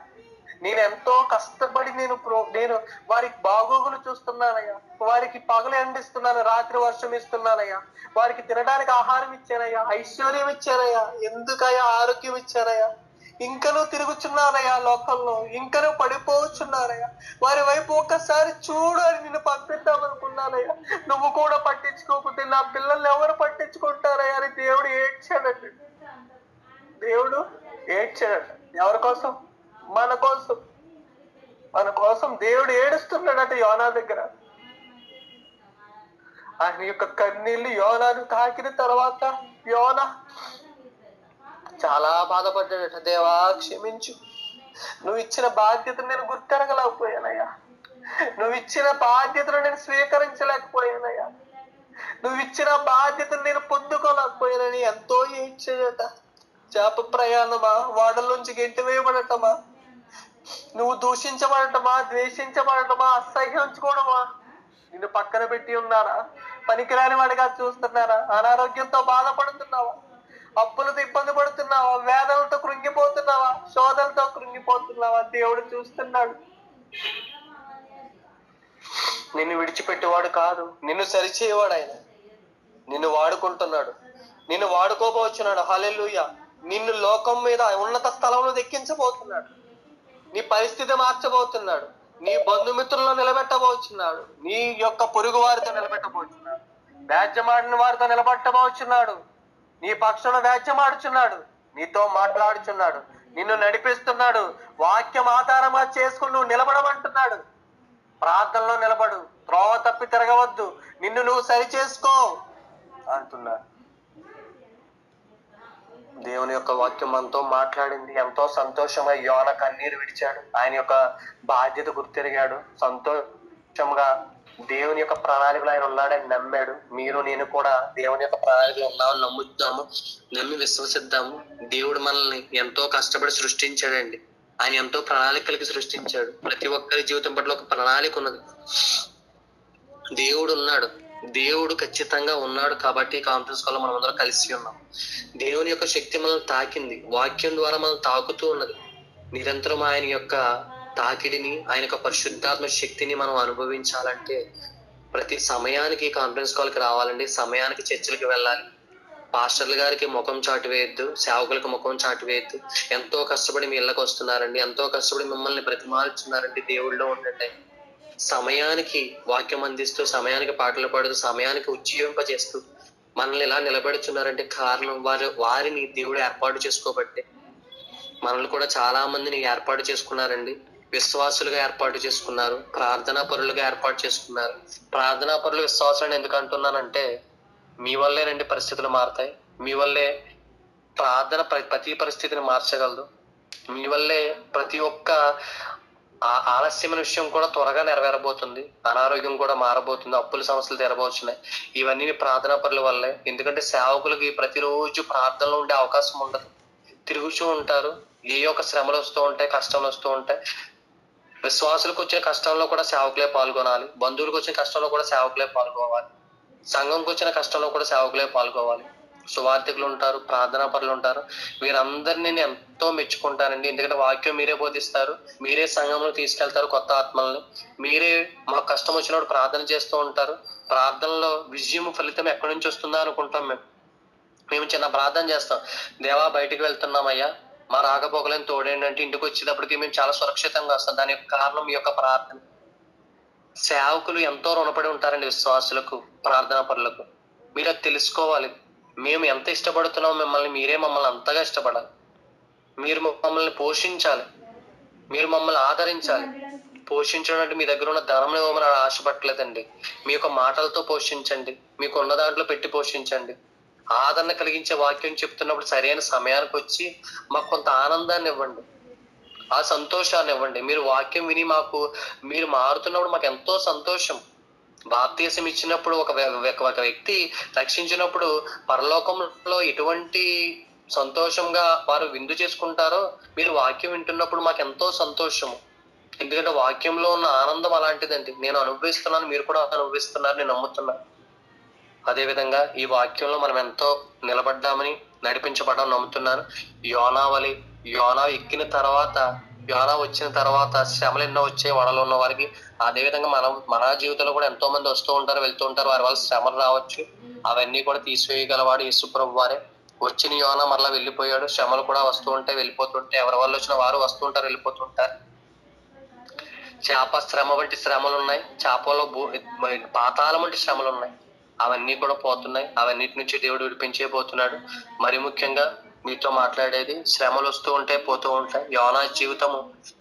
నేను ఎంతో కష్టపడి నేను వారికి బాగోగులు చూస్తున్నానయ్యా, వారికి పగలు ఎండిస్తున్నాను, రాత్రి వర్షం ఇస్తున్నానయ్యా, వారికి తినడానికి ఆహారం ఇచ్చానయ్యా, ఐశ్వర్యం ఇచ్చానయ్యా, ఎందుకయ్యా ఆరోగ్యం ఇచ్చానయ్యా, ఇంకనూ తిరుగుచున్నానయ్యా లోకంలో, ఇంకనూ పడిపోవచ్చున్నానయ్యా, వారి వైపు ఒక్కసారి చూడు అని నిన్ను పంపిద్దామనుకున్నానయ్యా, నువ్వు కూడా పట్టించుకోకపోతే నా పిల్లల్ని ఎవరు పట్టించుకుంటారయ్యా అని దేవుడు ఏడ్చాడండి. దేవుడు ఏడ్చాడు. ఎవరి కోసం? మన కోసం దేవుడు ఏడుస్తున్నాడట యోనా దగ్గర. ఆయన యొక్క కన్నీళ్లు యోనాను తాకిన తర్వాత యోనా చాలా బాధపడ్డాడట. దేవా క్షమించు, నువ్వు ఇచ్చిన బాధ్యతను నేను గుర్తెరగలేకపోయానయ్యా, నువ్వు ఇచ్చిన బాధ్యతను నేను స్వీకరించలేకపోయానయ్యా, నువ్వు ఇచ్చిన బాధ్యతను నేను పొందుకోలేకపోయానని ఎంతో ఏడ్చాడట. చేప ప్రయాణమా, వాడలోంచి గెంటి వేయబడటమా, నువ్వు దూషించబడటమా, ద్వేషించబడటమా, అసహ్యించుకోవడమా, నిన్ను పక్కన పెట్టి ఉన్నారా, పనికిరాని వాడిగా చూస్తున్నారా, అనారోగ్యంతో బాధపడుతున్నావా, అప్పులతో ఇబ్బంది పడుతున్నావా, వేదనలతో కృంగిపోతున్నావా, శోధనతో కృంగిపోతున్నావా, దేవుడు చూస్తున్నాడు. నిన్ను విడిచిపెట్టేవాడు కాదు, నిన్ను సరిచేయవాడు ఆయన. నిన్ను వాడుకుంటున్నాడు, నిన్ను వాడుకోబోచున్నాడు. హల్లెలూయా. నిన్ను లోకం మీద ఉన్నత స్థలంలో దక్కించబోతున్నాడు, నీ పరిస్థితి మార్చబోతున్నాడు, నీ బంధుమిత్రుల్లో నిలబెట్టబోచున్నాడు, నీ యొక్క పొరుగు వారితో నిలబెట్టబోచున్నాడు, వ్యాజ్యమాడిన వారితో నిలబెట్టబోచున్నాడు, నీ పక్షులను వ్యాజ్యమాడుచున్నాడు, నీతో మాట్లాడుచున్నాడు, నిన్ను నడిపిస్తున్నాడు. వాక్యం ఆధారంగా చేసుకుని నువ్వు నిలబడమంటున్నాడు. ప్రార్థనలో నిలబడు, త్రోవ తప్పి తిరగవద్దు, నిన్ను నువ్వు సరి చేసుకో అంటున్నాడు. దేవుని యొక్క వాక్యం మనతో మాట్లాడింది. ఎంతో సంతోషంగా యోన కన్నీరు విడిచాడు. ఆయన యొక్క బాధ్యత గుర్తెరిగాడు. సంతోషంగా దేవుని యొక్క ప్రణాళికలు ఆయన ఉన్నాడని నమ్మాడు. మీరు నేను కూడా దేవుని యొక్క ప్రణాళికలు ఉన్నామని నమ్ముతాము, నమ్మి విశ్వసిద్దాము. దేవుడు మనల్ని ఎంతో కష్టపడి సృష్టించాడండి. ఆయన ఎంతో ప్రణాళికలకి సృష్టించాడు. ప్రతి ఒక్కరి జీవితం పట్ల ఒక ప్రణాళిక ఉన్నది. దేవుడు ఉన్నాడు, దేవుడు ఖచ్చితంగా ఉన్నాడు. కాబట్టి కాన్ఫరెన్స్ కాల్ మనం అందరం కలిసి ఉన్నాం. దేవుని యొక్క శక్తి మనల్ని తాకింది. వాక్యం ద్వారా మనం తాకుతూ ఉన్నది. నిరంతరం ఆయన యొక్క తాకిడిని, ఆయన యొక్క పరిశుద్ధాత్మ శక్తిని మనం అనుభవించాలంటే ప్రతి సమయానికి కాన్ఫరెన్స్ కాల్కి రావాలండి. సమయానికి చర్చలకు వెళ్ళాలి. పాస్టర్ల గారికి ముఖం చాటు వేయద్దు, సేవకులకు ముఖం చాటు వేయద్దు. ఎంతో కష్టపడి మీ ఇళ్ళకి వస్తున్నారండి, ఎంతో కష్టపడి మిమ్మల్ని బ్రతిమాలుచున్నారండి. దేవుళ్ళో ఉండండి. సమయానికి వాక్యం అందిస్తూ, సమయానికి పాటలు పాడుతూ, సమయానికి ఉజ్జీవింపజేస్తూ మనల్ని ఇలా నిలబెడుతున్నారంటే కారణం వారిని దేవుడు ఏర్పాటు చేసుకోబట్టే. మనల్ని కూడా చాలా మందిని ఏర్పాటు చేసుకున్నారండి. విశ్వాసులుగా ఏర్పాటు చేసుకున్నారు, ప్రార్థనా పరులుగా ఏర్పాటు చేసుకున్నారు. ప్రార్థనా పరులు విశ్వాసాన్ని ఎందుకు అంటున్నానంటే మీ వల్లేనండి పరిస్థితులు మారుతాయి. మీ వల్లే ప్రార్థన ప్రతి పరిస్థితిని మార్చగలదు. మీ వల్లే ప్రతి ఒక్క ఆలస్యమైన విషయం కూడా త్వరగా నెరవేరబోతుంది. అనారోగ్యం కూడా మారబోతుంది. అప్పుల సమస్యలు తెరబోతున్నాయి. ఇవన్నీ ప్రార్థనా పరుల వల్లే. ఎందుకంటే సేవకులకి ప్రతిరోజు ప్రార్థనలో ఉండే అవకాశం ఉండదు. తిరుగుతూ ఉంటారు. ఏ ఒక్క శ్రమలు వస్తూ ఉంటాయి, కష్టాలు వస్తూ ఉంటాయి. విశ్వాసులకు వచ్చిన కష్టంలో కూడా సేవకులే పాల్గొనాలి. బంధువులకు వచ్చిన కష్టంలో కూడా సేవకులే పాల్గొవాలి. సంఘంకి వచ్చిన కష్టంలో కూడా సేవకులే పాల్గొవాలి. సువార్థికులు ఉంటారు, ప్రార్థనా పరులు ఉంటారు. వీరందరినీ నేను ఎంతో మెచ్చుకుంటానండి. ఎందుకంటే వాక్యం మీరే బోధిస్తారు, మీరే సంఘంలో తీసుకెళ్తారు కొత్త ఆత్మల్ని. మీరే మాకు కష్టం వచ్చినప్పుడు ప్రార్థన చేస్తూ ఉంటారు. ప్రార్థనలో విజయం ఫలితం ఎక్కడి నుంచి వస్తుందా అనుకుంటాం. మేము చిన్న ప్రార్థన చేస్తాం. దేవా బయటికి వెళ్తున్నామయ్యా, మా రాకపోకలను తోడేండి అంటే ఇంటికి వచ్చేటప్పటికి మేము చాలా సురక్షితంగా వస్తాం. దాని యొక్క కారణం మీ యొక్క ప్రార్థన. సేవకులు ఎంతో రుణపడి ఉంటారండి విశ్వాసులకు, ప్రార్థనా పరులకు. మీరు అది తెలుసుకోవాలి. మేము ఎంత ఇష్టపడుతున్నామో మిమ్మల్ని, మీరే మమ్మల్ని అంతగా ఇష్టపడాలి. మీరు మమ్మల్ని పోషించాలి, మీరు మమ్మల్ని ఆదరించాలి. పోషించడం అంటే మీ దగ్గర ఉన్న ధనం ఇవ్వమని ఆశపడలేదండి. మీ యొక్క మాటలతో పోషించండి, మీకు ఉన్న దాంట్లో పెట్టి పోషించండి. ఆదరణ కలిగించే వాక్యం చెప్తున్నప్పుడు సరైన సమయానికి వచ్చి మాకు కొంత ఆనందాన్ని ఇవ్వండి, ఆ సంతోషాన్ని ఇవ్వండి. మీరు వాక్యం విని మీరు మారుతున్నప్పుడు మాకు ఎంతో సంతోషం. బాప్తీసం ఇచ్చినప్పుడు ఒక వ్యక్తి రక్షించినప్పుడు పరలోకంలో ఎటువంటి సంతోషంగా వారు విందు చేసుకుంటారో మీరు వాక్యం వింటున్నప్పుడు మాకు ఎంతో సంతోషము. ఎందుకంటే వాక్యంలో ఉన్న ఆనందం అలాంటిదండి. నేను అనుభవిస్తున్నాను, మీరు కూడా అనుభవిస్తున్నారు, నేను నమ్ముతున్నాను. అదేవిధంగా ఈ వాక్యంలో మనం ఎంతో నిలబడ్డామని, నడిపించబడ్డామని నమ్ముతున్నాను. యోనా ఎక్కిన తర్వాత, యోనా వచ్చిన తర్వాత శ్రమలు ఎన్నో వచ్చాయి వడలో ఉన్న వారికి. అదేవిధంగా మన జీవితంలో కూడా ఎంతో మంది వస్తూ ఉంటారు, వెళ్తూ ఉంటారు. వారి వల్ల శ్రమలు రావచ్చు. అవన్నీ కూడా తీసివేయగలవాడు యేసు ప్రభు వారే. వచ్చిన యోనా మరలా వెళ్ళిపోయాడు. శ్రమలు కూడా వస్తూ ఉంటాయి, వెళ్ళిపోతుంటాయి. ఎవరి వల్ల వచ్చిన వారు వస్తూ ఉంటారు, వెళ్ళిపోతుంటారు. చేప శ్రమ వంటి శ్రమలు ఉన్నాయి. చేపలో పాతాళం వంటి శ్రమలు ఉన్నాయి. అవన్నీ కూడా పోతున్నాయి. అవన్నిటి నుంచి దేవుడు విడిపించబోతున్నాడు. మరి ముఖ్యంగా మీతో మాట్లాడేది, శ్రమలు వస్తూ ఉంటాయి, పోతూ ఉంటాయి. యోనా జీవితము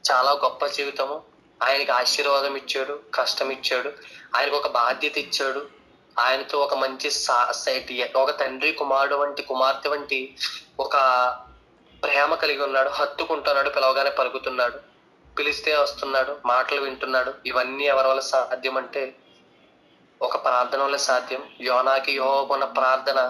చాలా గొప్ప జీవితము. ఆయనకి ఆశీర్వాదం ఇచ్చాడు, కష్టం ఇచ్చాడు, ఆయనకు ఒక బాధ్యత ఇచ్చాడు. ఆయనతో ఒక మంచి ఒక తండ్రి కుమార్తె వంటి ఒక ప్రేమ కలిగి ఉన్నాడు. హత్తుకుంటున్నాడు, పిలవగానే పలుకుతున్నాడు, పిలిస్తే వస్తున్నాడు, మాటలు వింటున్నాడు. ఇవన్నీ ఎవరి వల్ల సాధ్యం అంటే ఒక ప్రార్థన వల్ల సాధ్యం. యోనాకి యెహోవాకు ఉన్న ప్రార్థన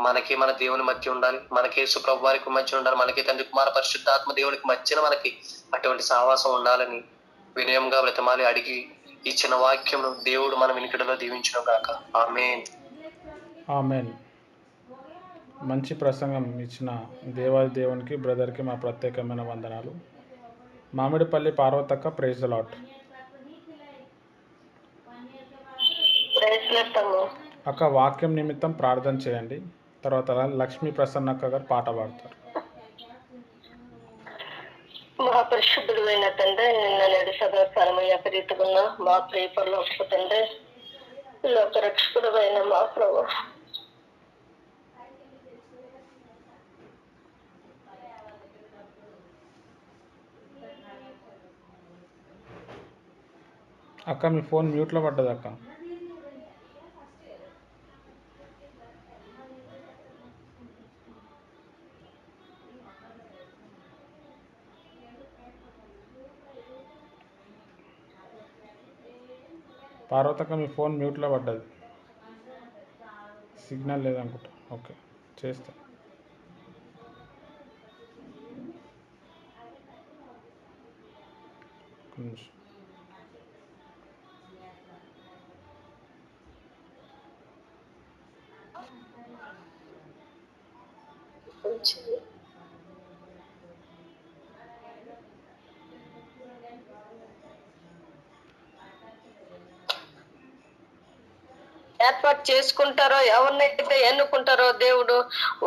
మనకి మన దేవుని మధ్య ఉండాలి, మనకి యేసు ప్రభు వారికి మధ్య ఉండాలి, మనకి తండ్రి కుమార పరిశుద్ధాత్మ దేవునికి మధ్యన మనకి అటువంటి సావాసం ఉండాలని వినయంగా బ్రతమాలి అడిగి ఇచ్చిన వాక్యమును దేవుడు మన వినికిడిలో దీవించును గాక. ఆమేన్. ఆమేన్. మంచి ప్రసంగం ఇచ్చిన దేవాది దేవునికి, బ్రదర్కి మా ప్రత్యేకమైన వందనాలు. మామిడిపల్లి పార్వతక్క, ప్రైజ్ ది లార్డ్. అక్క వాక్యం నిమిత్తం ప్రార్థన చేయండి. తర్వాత లక్ష్మీ ప్రసన్నక్క గారు పాట పాడతారు. మహాపరిశుద్ధుడు అయిన తండ్రి, నిన్న నేడు సదాకాలం ఏకరీతిగా మా ప్రియపరలో తండ్రి, లోక రక్షకుడు అయిన మా ప్రభు, అక్క మీ ఫోన్ మ్యూట్లో పడ్డది అక్క. పార్వతక్క మీ ఫోన్ మ్యూట్లో పడ్డది, సిగ్నల్ లేదనుకుంటా. ఓకే చేస్తా. ఒక్క నిమిషం. ఏర్పాటు చేసుకుంటారో, ఎవరినైతే ఎన్నుకుంటారో దేవుడు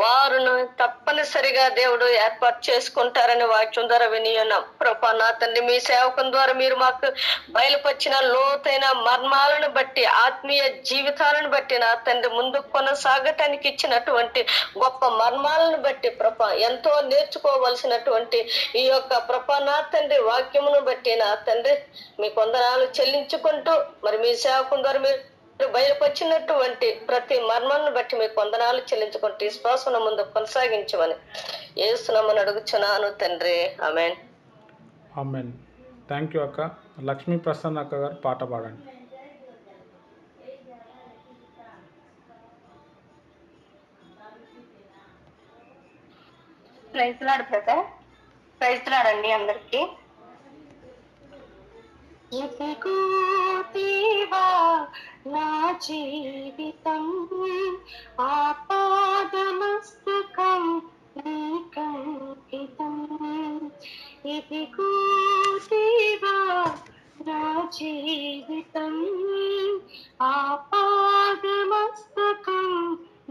వారును తప్పనిసరిగా దేవుడు ఏర్పాటు చేసుకుంటారని వాక్యం ద్వారా వినియున్నాం. ప్రభా నా తండ్రి, మీ సేవకం ద్వారా మీరు మాకు బయలుపరిచిన లోతైన మర్మాలను బట్టి, ఆత్మీయ జీవితాలను బట్టి నా తండ్రి ముందుకు కొనసాగటానికి ఇచ్చినటువంటి గొప్ప మర్మాలను బట్టి ప్రభా ఎంతో నేర్చుకోవలసినటువంటి ఈ యొక్క ప్రభా నా తండ్రి వాక్యమును బట్టి నా తండ్రి మీ కొందనాలు చెల్లించుకుంటూ, మరి మీ సేవకం ద్వారా మీరు బయలుపరిచినటువంటి ప్రతి మర్మాన్ని బట్టి మీకు వందనాలు చెల్లించుకుంటూ విశ్వాసం ముందు కొనసాగించమని యేసునామమున అడుగుచున్నాను తండ్రి. ఆమేన్. ఆమేన్. థ్యాంక్ యూ అక్క. లక్ష్మీ ప్రసన్న అక్క గారు పాట పాడండి. Praise lord brother. Praise lord అండి అందరికీ. ఇదిగో దేవా నా జీవితం ఆపాదమస్తకం నీకంకితం. ఇదిగో దేవా నా జీవితం ఆపాదమస్తకం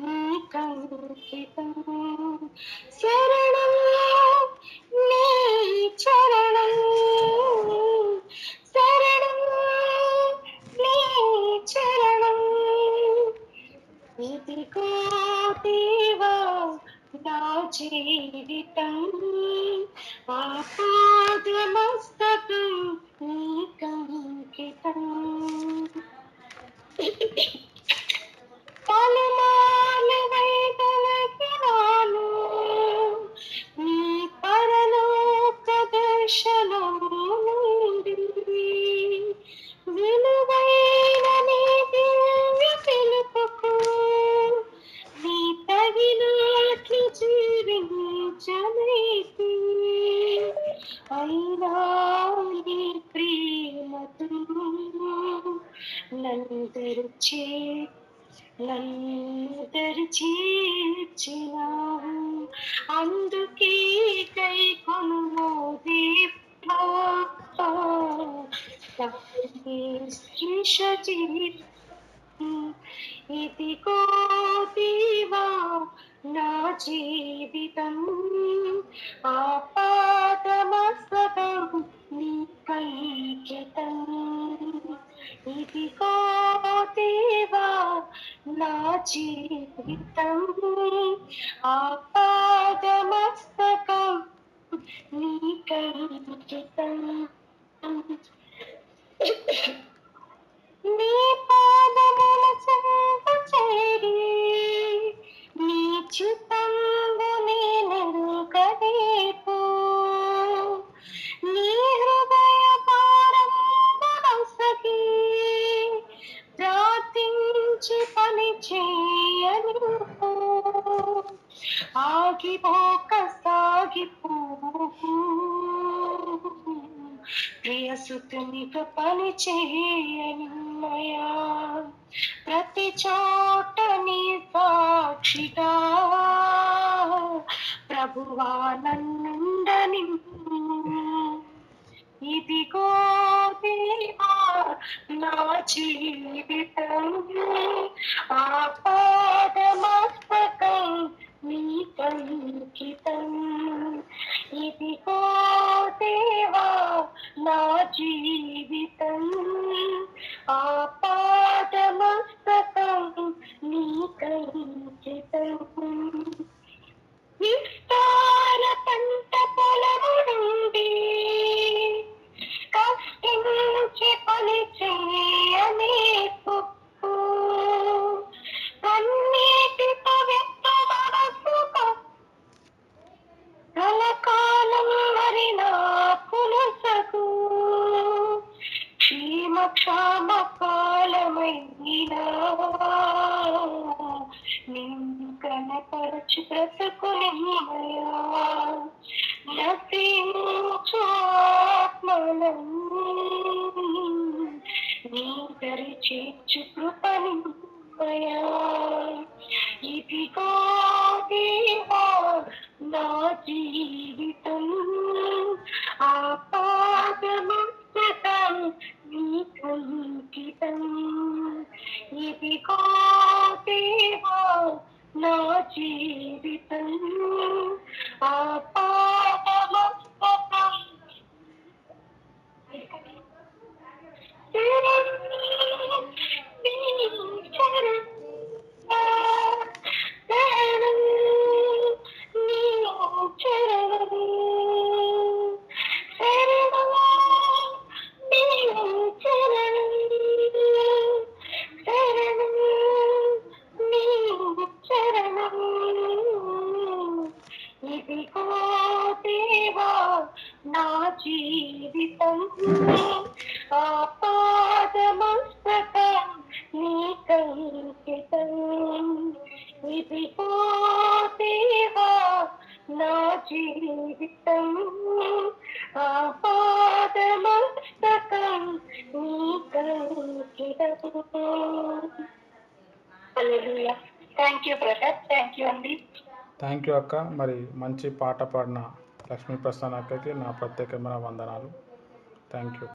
నీకంకితం. శరణం నీ చరణం, శరణం నీ చరణం. ఇదిగో దేవా నా జీవితం ఆపాదమస్తకం నీకంకితం. పలుమార్లు వైదొలగినాను నీ పరలోక దర్శనము నుండి, విలువైన నీ దివ్య పిలుపుకు నీ తగినట్లు జీవించనైతి. అయినా నీ ప్రేమతో నన్ను చేర్చినావు. అందుకే కైకొనుము దేవా ఇదిగో దేవా నా జీవితం ఆపాదమస్తకం నీకంకితం. ఇదిగో దేవా నా జీవితం ఆపాదమస్తకం నీకంకితం. నీ పాదముల చెంత చేరి నీ చిత్తంబు నేనెరుగనేపు. నీ హృదయ పారంబునొసగి ప్రార్థించి పని చేయనిపో. ఆగిపోక సాగిపోకు, ప్రియసుతునిగా పని చేయనిమయా. ప్రతి చోట నీ సాక్షిగా ప్రభువా నన్నుండని. ఇదిగో దేవా నా జీవితం ఆపాదమస్తకం నీకంకితం. ఇదిగో దేవా నా జీవితం ఆపాదమస్తకం నీకంకితం. విస్తార పంట పొలము నుండి కష్టించి పని చేయ ఏమైనా నిన్ను కనపరచు బ్రతుకునిమయా నశించు ఆత్మలన్నీ నీ దరి చేర్చు కృపనిమయా ఇదిగో దేవా నా జీవితం ఆపాదమస్తకం నీకంకితం ఇదిగో దేవా నా జీవితం ఆపాదమస్తకం ఇదిగో దేవా నా జీవితం ఆపాదమస్తకం నీకంకితం ఇదిగో దేవా నా జీవితం ఆపాదమస్తకం నీకంకితం. Hallelujah. Thank you brother, thank you అండి. థ్యాంక్ యూ అక్క. మరి మంచి పాట పాడిన లక్ష్మీ ప్రసన్న అక్కకి నా ప్రత్యేకమైన వందనాలు. Thank you.